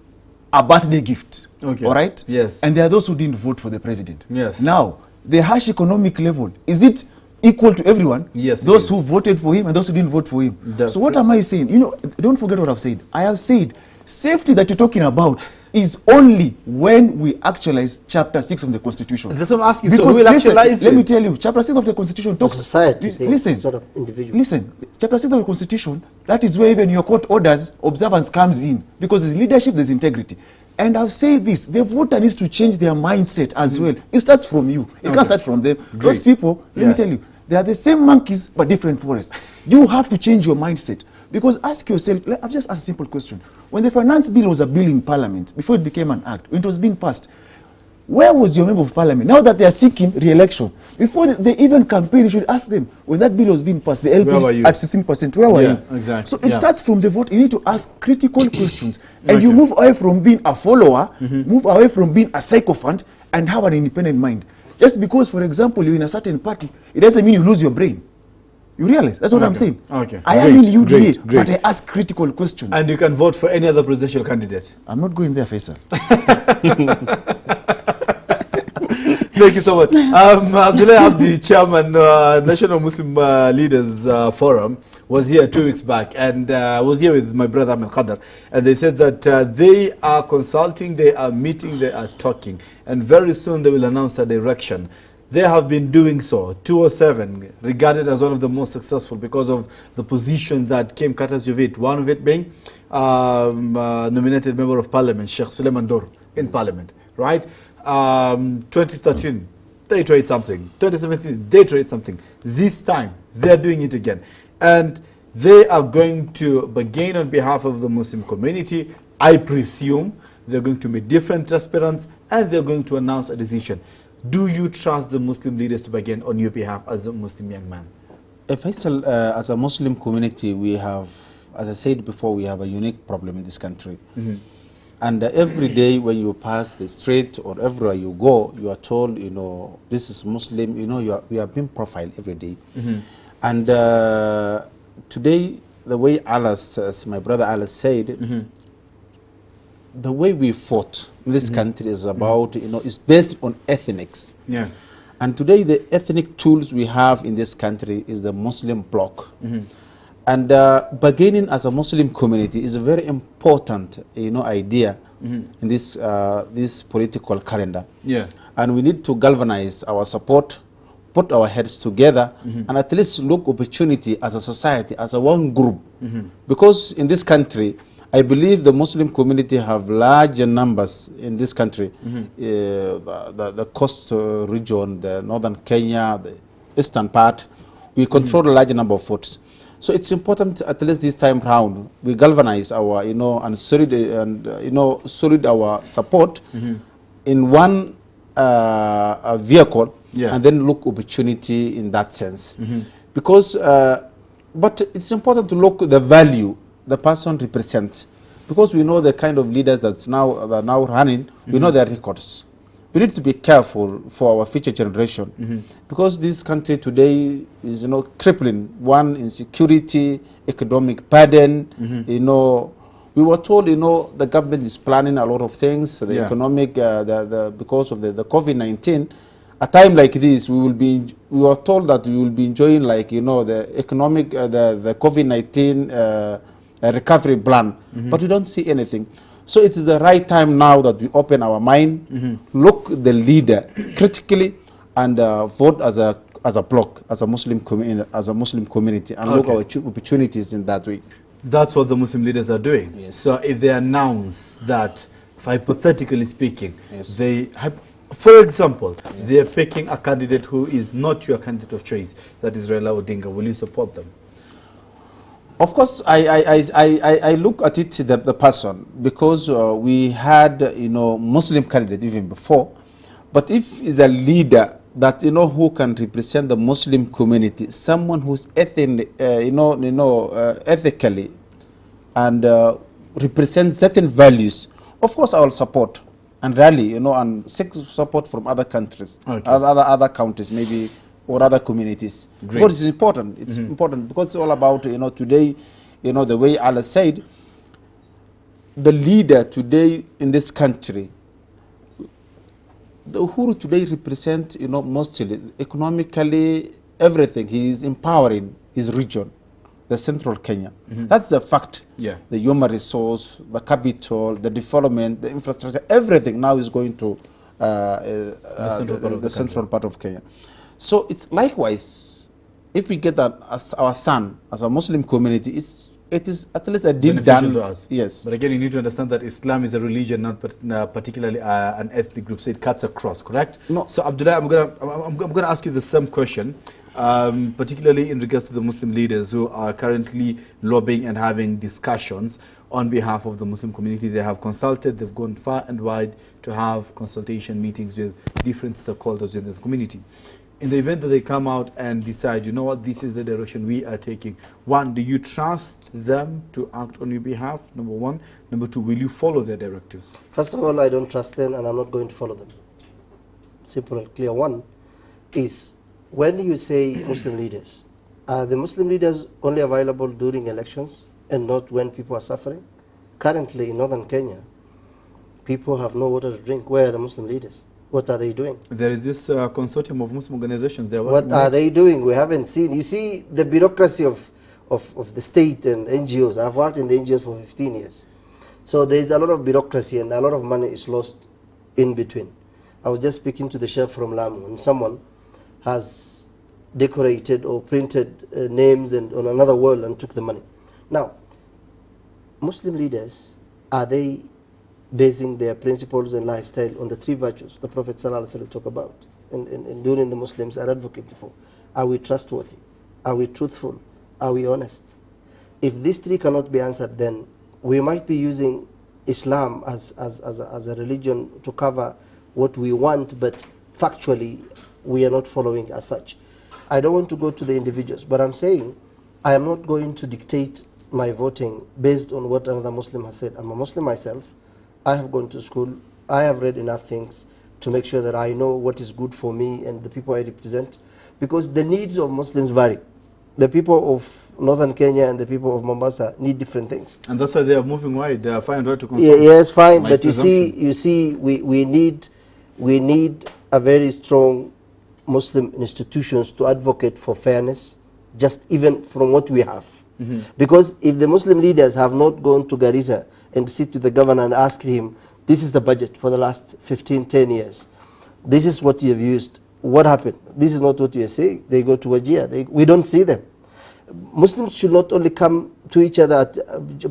C: a birthday gift.
B: Okay.
C: All right?
B: Yes.
C: And there are those who didn't vote for the president.
B: Yes.
C: Now, the harsh economic level, is it equal to everyone?
B: Yes, it
C: Those
B: is.
C: who voted for him and those who didn't vote for him.
B: That's
C: So what
B: true.
C: am I saying? You know, don't forget what I've said. I have said safety that you're talking about is only when we actualize Chapter 6 of the Constitution.
B: That's what I'm asking. So
C: Because
B: who will
C: listen,
B: actualize
C: let
B: it?
C: me tell you, Chapter 6 of the Constitution talks...
A: society thing,
C: Listen,
A: sort of individual.
C: listen, Chapter 6 of the Constitution, that is where even your court orders, observance comes in. Because there's leadership, there's integrity. And I've said this, the voter needs to change their mindset as well. It starts from you. It can't start from them. Those people, let me tell you, they are the same monkeys but different forests. You have to change your mindset. Because ask yourself, I've just asked a simple question. When the finance bill was a bill in parliament, before it became an act, when it was being passed, where was your member of parliament? Now that they are seeking re-election, before they even campaign, you should ask them, when that bill was being passed, the
B: Where were
C: LPs
B: you?
C: at 16%, where were
B: Yeah,
C: you?
B: exactly.
C: So it
B: Yeah.
C: starts from the vote. You need to ask critical questions. And
B: Okay.
C: you move away from being a follower, move away from being a sycophant, and have an independent mind. Just because, for example, you're in a certain party, it doesn't mean you lose your brain. You realize? That's what I'm saying.
B: Okay.
C: I am in
B: Great,
C: UDA,
B: great, great.
C: but I ask critical questions.
B: And you can vote for any other presidential candidate.
C: I'm not going there, Faisal.
B: Thank you so much. Abdullahi Abdi, Chairman, National Muslim Leaders Forum, was here 2 weeks back, and was here with my brother Ahmed Khadar, and they said that they are consulting, they are meeting, they are talking, and very soon they will announce a direction. They have been doing so. 207, regarded as one of the most successful because of the position that came courtesy of it. One of it being nominated member of parliament, Sheikh Suleiman Dor, in parliament, right? 2013, they tried something. 2017, they tried something. This time, they're doing it again. And they are going to begin on behalf of the Muslim community. I presume they're going to meet different aspirants and they're going to announce a decision. Do you trust the Muslim leaders to begin on your behalf as a Muslim young man?
D: Faisal, as a Muslim community, we have, as I said before, we have a unique problem in this country. And every day when you pass the street or everywhere you go, you are told, you know, this is Muslim, you know, we are being profiled every day. And today, the way Alice, as my brother Alice said, the way we fought in this country is about, you know, it's based on ethnics.
B: Yeah.
D: And today the ethnic tools we have in this country is the Muslim bloc. And beginning as a Muslim community is a very important, you know, idea in this this political calendar.
B: Yeah.
D: And we need to galvanize our support, put our heads together, and at least look opportunity as a society, as a one group. Because in this country, I believe the Muslim community have larger numbers in this country. The coast region, the northern Kenya, the eastern part, we control a large number of votes. So it's important, at least this time round, we galvanize our, you know, and solid our support in one vehicle, and then look opportunity in that sense. Because, but it's important to look the value the person represents, because we know the kind of leaders that are now running. We know their records. We need to be careful for our future generation, because this country today is, you know, crippling. One, insecurity, economic burden. You know, we were told, you know, the government is planning a lot of things. The economic, because of the COVID-19. A time like this, we were told that we will be enjoying, like, you know, the economic, the COVID-19 recovery plan, but we don't see anything. So it is the right time now that we open our mind, look the leader critically, and vote as a bloc, as a Muslim community, and look our opportunities in that way.
B: That's what the Muslim leaders are doing.
D: Yes.
B: So if they announce that, hypothetically speaking, for example, they are picking a candidate who is not your candidate of choice, that is Raila Odinga, will you support them?
D: Of course, I look at it, the person, because we had, you know, Muslim candidate even before, But if is a leader that who can represent the Muslim community, someone who's ethically and represent certain values, of course I will support and rally, and seek support from other countries, other countries maybe, or other communities.
B: Great.
D: Because it's important. It's important because it's all about today, the way Allah said, the leader today in this country. The Uhuru today represents, mostly economically everything. He is empowering his region, the central Kenya. That's the fact.
B: Yeah.
D: The human resource, the capital, the development, the infrastructure, everything now is going to the central part of Kenya. So it's likewise, if we get that as our son, as a Muslim community, it is at least a deal done
B: to us.
D: Yes.
B: But again, you need to understand that Islam is a religion, not particularly an ethnic group, so it cuts across, correct?
D: No.
B: So Abdullahi, I'm gonna ask you the same question, particularly in regards to the Muslim leaders who are currently lobbying and having discussions on behalf of the Muslim community. They have consulted, they've gone far and wide to have consultation meetings with different stakeholders in the community. In the event that they come out and decide, you know what, this is the direction we are taking, one, do you trust them to act on your behalf, number one? Number two, will you follow their directives?
A: First of all, I don't trust them and I'm not going to follow them. Simple and clear. One is, when you say Muslim leaders, are the Muslim leaders only available during elections and not when people are suffering? Currently in northern Kenya, people have no water to drink. Where are the Muslim leaders? What are they doing?
B: There is this consortium of Muslim organizations.
A: What are they doing? We haven't seen. You see, the bureaucracy of the state and NGOs. I've worked in the NGOs for 15 years. So there's a lot of bureaucracy and a lot of money is lost in between. I was just speaking to the chef from Lamu, and someone has decorated or printed names and on another world and took the money. Now, Muslim leaders, are they basing their principles and lifestyle on the three virtues the Prophet ﷺ talked about and during the Muslims are advocating for? Are we trustworthy? Are we truthful? Are we honest? If these three cannot be answered, then we might be using Islam as a religion to cover what we want, but factually we are not following as such. I don't want to go to the individuals, but I'm saying I am not going to dictate my voting based on what another Muslim has said. I'm a Muslim myself. I have gone to school. I have read enough things to make sure that I know what is good for me and the people I represent, because the needs of Muslims vary. The people of northern Kenya and the people of Mombasa need different things.
B: And that's why they are moving wide. They are fine where to consult.
A: Yes, fine, but you see, we need a very strong Muslim institutions to advocate for fairness, just even from what we have. Because if the Muslim leaders have not gone to Garissa and sit with the governor and ask him, this is the budget for the last 10 years. This is what you have used. What happened? This is not what you are saying. They go to Wajir. We don't see them. Muslims should not only come to each other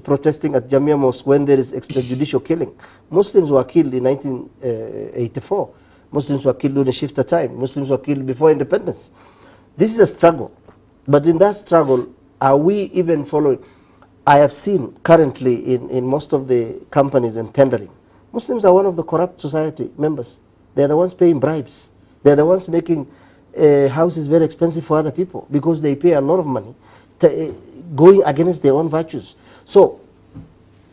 A: protesting at Jamia Mosque when there is extrajudicial killing. Muslims were killed in 1984. Muslims were killed during Shifta time. Muslims were killed before independence. This is a struggle. But in that struggle, are we even following? I have seen currently in most of the companies and tendering, Muslims are one of the corrupt society members. They are the ones paying bribes. They are the ones making houses very expensive for other people because they pay a lot of money going against their own virtues. So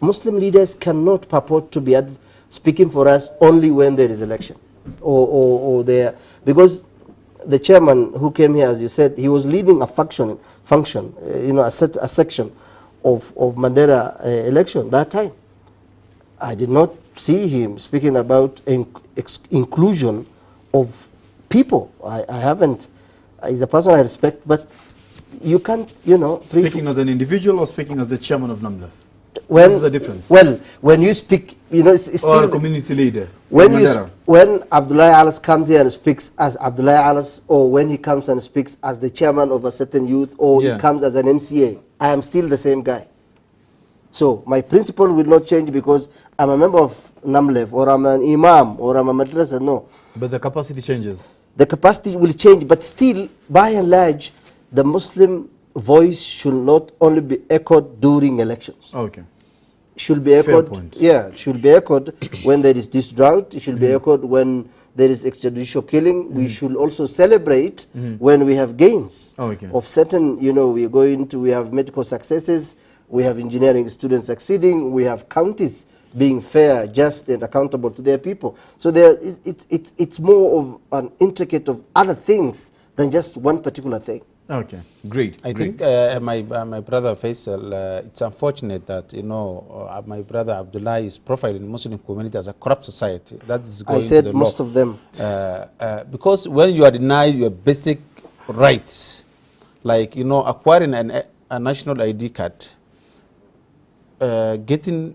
A: Muslim leaders cannot purport to be speaking for us only when there is election or there, because the chairman who came here, as you said, he was leading a function, a section of Mandela election that time. I did not see him speaking about inclusion of people. I haven't. He's a person I respect, but you can't,
B: Speaking as an individual or speaking as the chairman of NAMLEF?
A: Well,
B: what's the difference?
A: Well, when you speak, it's
B: or
A: still
B: a community leader.
A: When Abdullahi Alas comes here and speaks as Abdullahi Alas, or when he comes and speaks as the chairman of a certain youth, or he comes as an MCA, I am still the same guy. So my principle will not change because I'm a member of NAMLEF, or I'm an imam, or I'm a madrasa. No.
B: But the capacity changes.
A: The capacity will change, but still, by and large, the Muslim voice should not only be echoed during elections.
B: Okay.
A: Should be echoed.
B: Fair point.
A: Yeah, it should be echoed when there is this drought. It should be echoed when there is extrajudicial killing, we should also celebrate when we have gains of certain, you know, we have medical successes, we have engineering students succeeding, we have counties being fair, just, and accountable to their people. So it's more of an intricate of other things than just one particular thing.
B: Okay, great.
D: I think my brother Faisal, it's unfortunate that, you know, my brother Abdullahi is profiled in the Muslim community as a corrupt society. That is going
A: I said
D: to the
A: most
D: law.
A: of them.
D: Because when you are denied your basic rights, like, you know, acquiring a national ID card, getting,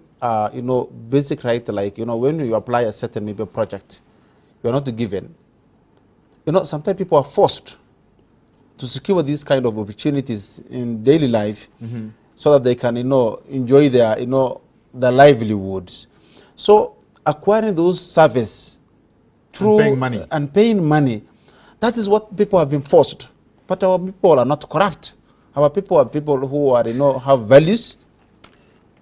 D: you know, basic right, like, you know, when you apply a certain maybe project, you are not given. You know, sometimes people are forced to secure these kind of opportunities in daily life so that they can, you know, enjoy their, you know, their livelihoods. So acquiring those services through and paying money, that is what people have been forced. But our people are not corrupt. Our people are people who are, you know, have values,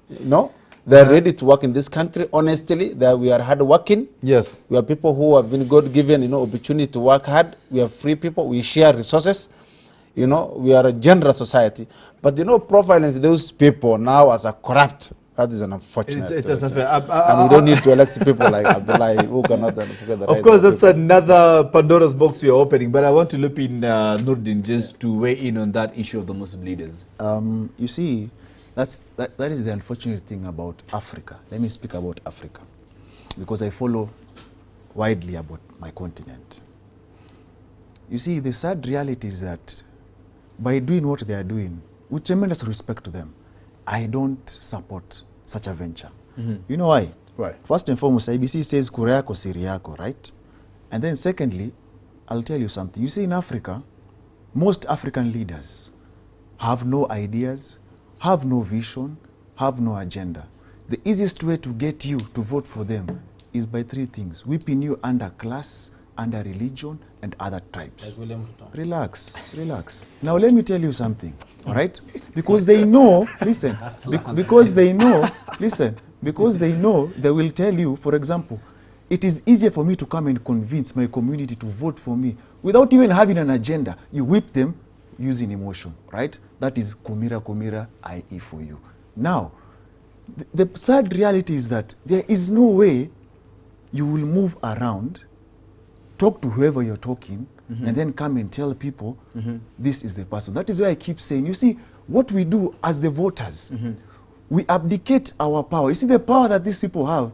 D: you know. They're ready to work in this country honestly. That we are hard working.
B: Yes.
D: We are people who have been God given, you know, opportunity to work hard. We are free people. We share resources. You know, we are a generous society. But, you know, profiling those people now as a corrupt, that is an unfortunate.
B: It's
D: and we don't need to elect people like Abdullahi who cannot forget the
B: Of course, that's another Pandora's box we are opening. But I want to loop in Noordean just to weigh in on that issue of the Muslim leaders.
C: You see, that is the unfortunate thing about Africa. Let me speak about Africa, because I follow widely about my continent. You see, the sad reality is that by doing what they are doing, with tremendous respect to them, I don't support such a venture. You know why?
B: Why?
C: First and foremost, IBC says kura yako siri yako, right? And then secondly, I'll tell you something. You see, in Africa, most African leaders have no ideas, have no vision, have no agenda. The easiest way to get you to vote for them is by three things: whipping you under class, under religion, and other tribes. Relax, relax. Now let me tell you something, all right? Because they know, listen, because they know, listen, because they know, they will tell you, for example, it is easier for me to come and convince my community to vote for me without even having an agenda. You whip them using emotion, right? That is kumira, IE for you. Now, the sad reality is that there is no way you will move around, talk to whoever you're talking, and then come and tell people this is the person. That is why I keep saying, you see, what we do as the voters, we abdicate our power. You see, the power that these people have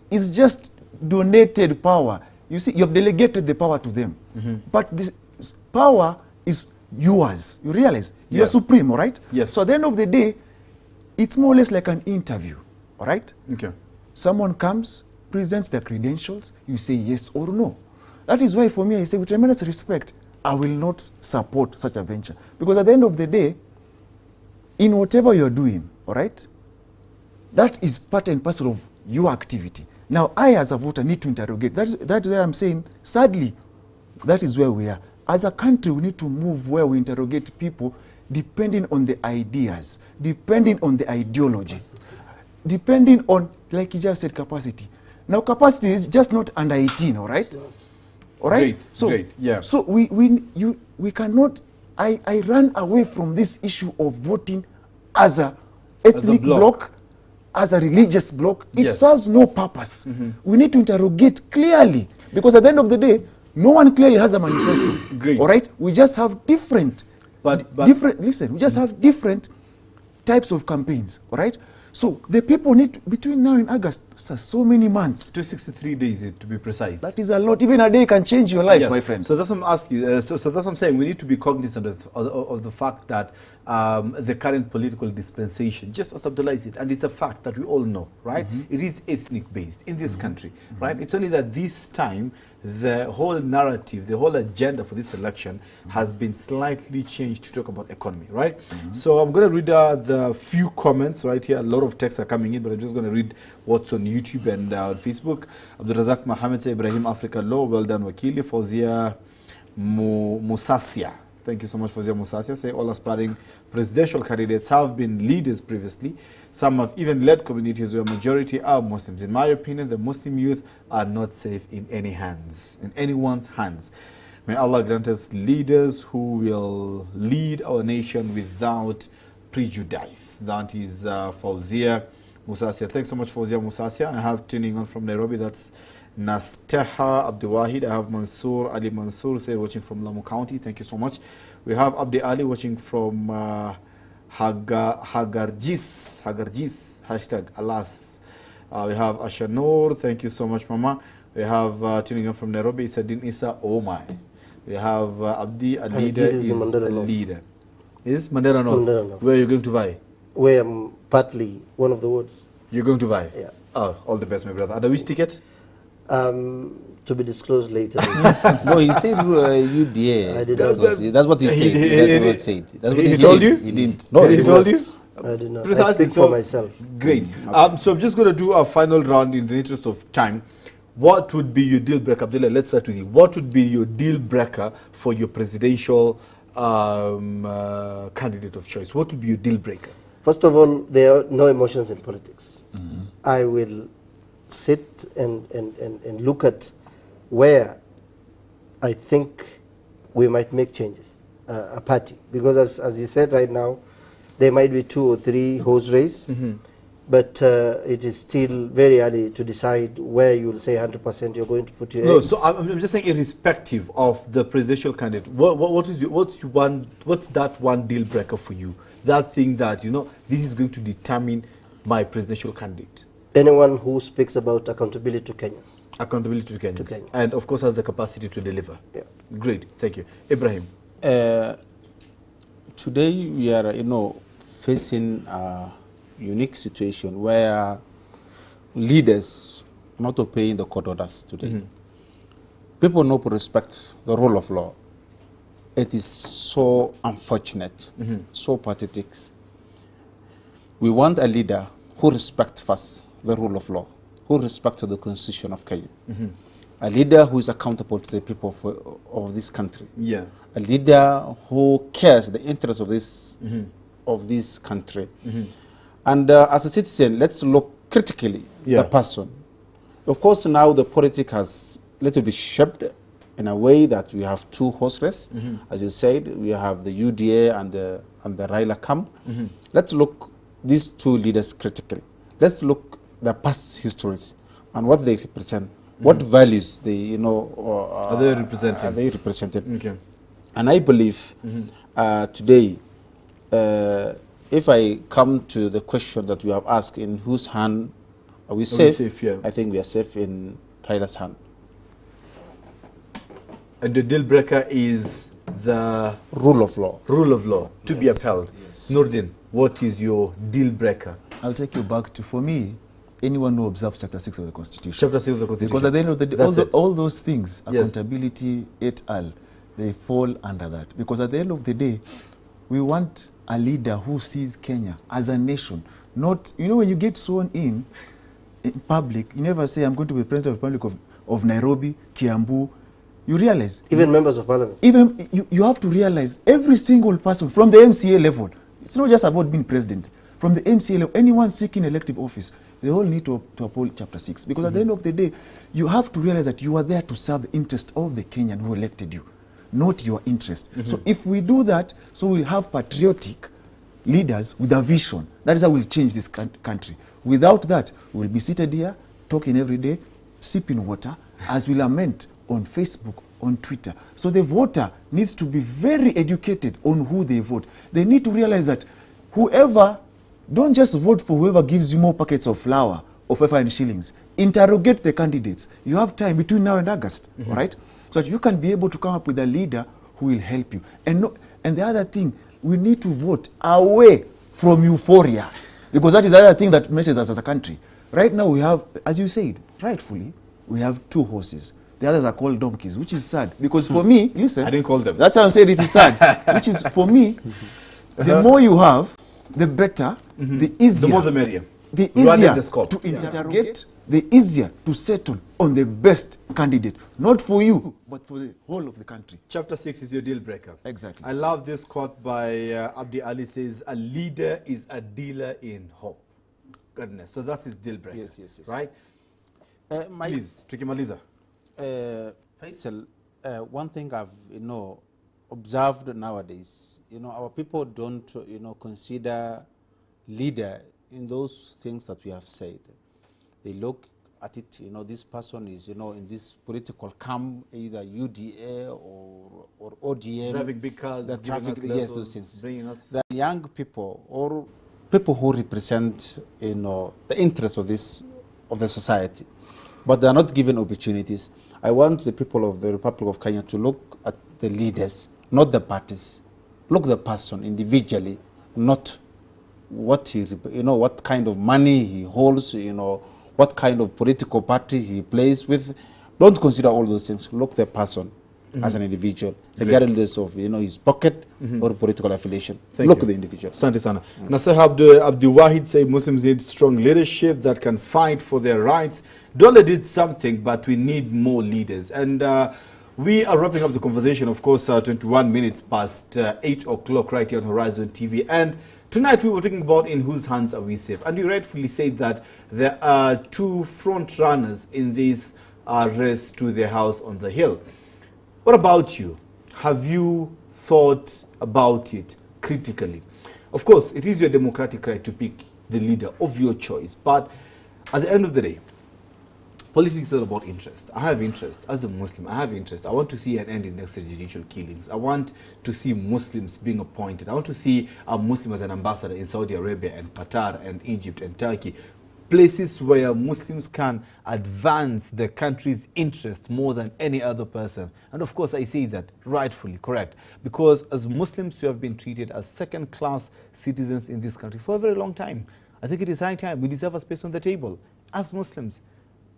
C: is just donated power. You see, you have delegated the power to them. But this power is yours. You realize? You're supreme, all right?
B: Yes.
C: So at the end of the day, it's more or less like an interview, all right?
B: Okay.
C: Someone comes, presents their credentials, you say yes or no. That is why for me, I say with tremendous respect, I will not support such a venture. Because at the end of the day, in whatever you're doing, all right, that is part and parcel of your activity. Now, I as a voter need to interrogate. That's why I'm saying, sadly, that is where we are. As a country, we need to move where we interrogate people depending on the ideas, depending on the ideology, depending on, like you just said, capacity. Now, capacity is just not under 18, all right? All right? So we cannot, I run away from this issue of voting as a ethnic bloc, as a religious bloc. It serves no purpose. We need to interrogate clearly, because at the end of the day, no one clearly has a manifesto. All right? We just have different, listen, we just have different types of campaigns. All right? So the people need to, between now and August, so many months.
B: 263 days to be precise.
C: That is a lot. Even a day can change your life, my friend.
B: So that's what I'm asking. So that's what I'm saying. We need to be cognizant of the fact that the current political dispensation, just as Abdullahi said, and it's a fact that we all know, right? It is ethnic based in this country, right? It's only that this time the whole narrative, the whole agenda for this election has been slightly changed to talk about economy, right? So I'm going to read the few comments right here. A lot of texts are coming in, but I'm just going to read what's on YouTube and on Facebook. Abdulrazak Mohammed say, Ibrahim, Africa Law, well done, Wakili. Fauzia Musasia, Thank you so much, Faisal Musasia, saying all aspiring presidential candidates have been leaders previously. Some have even led communities where majority are Muslims. In my opinion, the Muslim youth are not safe in any hands, in anyone's hands. May Allah grant us leaders who will lead our nation without prejudice. That is Fauzia Musasia. Thanks so much, Fauzia Musasia. I have tuning on from Nairobi. That's Nasteha Abduwahid. I have Mansoor Ali Mansoor, say watching from Lamu County. Thank you so much. We have Abdi Ali watching from Hagarjis, hashtag alas. We have Ashanur. Thank you so much, Mama. We have tuning in from Nairobi, Sadin Isa. Oh my. We have Abdi, a leader is a leader. Is Mandela North? Where are you going to buy?
A: Where I'm partly one of the wards.
B: You're going to buy?
A: Yeah.
B: Oh, all the best, my brother. And which ticket?
A: To be disclosed later.
D: No, he said UDA.
A: I did not.
D: That's what he said. That's what he said. That's what
B: he told you?
D: He didn't. No,
B: he told you?
A: I did not.
B: Precisely.
A: I speak for myself.
B: Great. So I'm just going to do a final round in the interest of time. What would be your deal breaker? Abdullah, let's start with you. What would be your deal breaker for your presidential candidate of choice? What would be your deal breaker?
A: First of all, there are no emotions in politics. I will sit and look at where I think we might make changes, a party. Because as you said right now, there might be 2 or 3 horse race, but it is still very early to decide where you will say 100% you're going to put your eggs.
B: So I'm just saying, irrespective of the presidential candidate, what's that one deal breaker for you? That thing that, you know, this is going to determine my presidential candidate.
A: Anyone who speaks about accountability to Kenyans.
B: Accountability to Kenyans. And of course has the capacity to deliver.
A: Yeah.
B: Great, thank you. Ibrahim.
D: Today we are, facing a unique situation where leaders are not obeying the court orders today. People not respect the rule of law. It is so unfortunate, so pathetic. We want a leader who respects first the rule of law, who respects the constitution of Kenya. A leader who is accountable to the people of this country. Yeah. A leader who cares the interests of this country. And as a citizen, let's look critically the person. Of course, now the politics has a little bit shaped in a way that we have 2 horse race. As you said, we have the UDA and the Raila camp. Let's look these 2 leaders critically. Let's look the past histories and what they represent, what values they,
B: are they representing?
D: Are they represented?
B: Okay.
D: And I believe today, if I come to the question that we have asked, in whose hand are we safe? I think we are safe in Raila's hand.
B: And the deal breaker is the
D: rule of law.
B: Rule of law to be upheld. Yes. Noordean, what is your deal breaker?
C: I'll take you back to, for me, anyone who observes Chapter 6 of the Constitution.
B: Chapter 6 of the Constitution.
C: Because at the end of the day, all those things, accountability, et al., they fall under that. Because at the end of the day, we want a leader who sees Kenya as a nation. Not, when you get sworn in public, you never say, I'm going to be President of the Republic of Nairobi, Kiambu. You realize.
A: Even members of parliament.
C: Even you have to realize every single person from the MCA level, it's not just about being president. From the MCA level, anyone seeking elective office, they all need to uphold Chapter 6. Because at the end of the day, you have to realize that you are there to serve the interest of the Kenyan who elected you, not your interest. So if we do that, so we'll have patriotic leaders with a vision. That is how we'll change this country. Without that, we'll be seated here, talking every day, sipping water, as we lament on Facebook, on Twitter. So the voter needs to be very educated on who they vote. They need to realize that don't just vote for whoever gives you more packets of flour or 500 shillings. Interrogate the candidates. You have time between now and August, all right? So that you can be able to come up with a leader who will help you. And the other thing, we need to vote away from euphoria, because that is the other thing that messes us as a country. Right now we have, as you said, rightfully, we have 2 horses. The others are called donkeys, which is sad. Because for me, listen.
B: I didn't call them.
C: That's how I'm saying it is sad. Which is, for me, the more you have, the better, the easier.
B: The more the merrier.
C: The easier to interrogate they're easier to settle on the best candidate, not for you, but for the whole of the country.
B: Chapter 6 is your deal breaker.
C: Exactly.
B: I love this quote by Abdullahi says, a leader is a dealer in hope. Goodness. So that's his deal breaker.
D: Yes, yes, yes.
B: Right? Please, Tukimaliza.
D: Faisal, one thing I've, observed nowadays, our people don't, consider leader in those things that we have said. They look at it, this person is, in this political camp, either UDA or ODM.
B: Driving big cars,
D: giving us
B: lessons,
D: yes, those things.
B: bringing us...
D: The young people or people who represent, the interests of the society, but they are not given opportunities. I want the people of the Republic of Kenya to look at the leaders, not the parties. Look at the person individually, not what he, what kind of money he holds, what kind of political party he plays with. Don't consider all those things. Look at the person as an individual, regardless of his pocket or political affiliation. Look at the individual.
B: Asante sana. Nasir Abdul Wahid say Muslims need strong leadership that can fight for their rights. Dole did something, but we need more leaders. And we are wrapping up the conversation, of course, 21 minutes past 8 o'clock right here on Horizon TV. And tonight we were talking about in whose hands are we safe. And you rightfully said that there are two front runners in this race to the house on the hill. What about you? Have you thought about it critically? Of course, it is your democratic right to pick the leader of your choice. But at the end of the day, politics is all about interest. I have interest. As a Muslim, I have interest. I want to see an end in extrajudicial killings. I want to see Muslims being appointed. I want to see a Muslim as an ambassador in Saudi Arabia and Qatar and Egypt and Turkey. Places where Muslims can advance the country's interest more than any other person. And of course, I say that rightfully correct. Because as Muslims, we have been treated as second-class citizens in this country for a very long time. I think it is high time. We deserve a space on the table. As Muslims,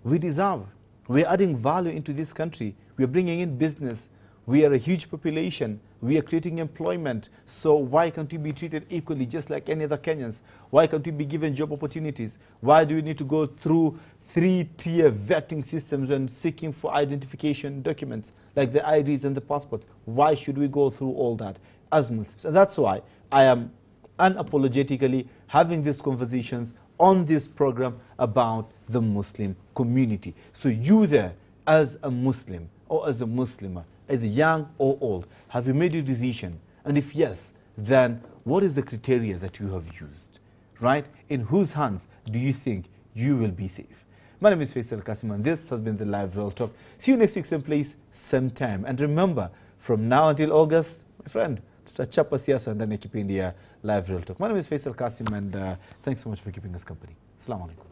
B: we deserve. We're adding value into this country. We're bringing in business. We are a huge population. We are creating employment. So why can't we be treated equally just like any other Kenyans? Why can't we be given job opportunities? Why do we need to go through 3-tier vetting systems when seeking for identification documents like the IDs and the passport? Why should we go through all that as Muslims? And that's why I am unapologetically having these conversations on this program about the Muslim community. So you there, as a Muslim or as a Muslimah, as young or old, have you made your decision? And if yes, then what is the criteria that you have used? Right? In whose hands do you think you will be safe? My name is Faisal Kassim, and this has been the Live Real Talk. See you next week, same place, same time. And remember, from now until August, my friend, tutachapa siasa ndani ya kipindi ya Live Real Talk. My name is Faisal Kassim, and thanks so much for keeping us company. Assalamu alaikum.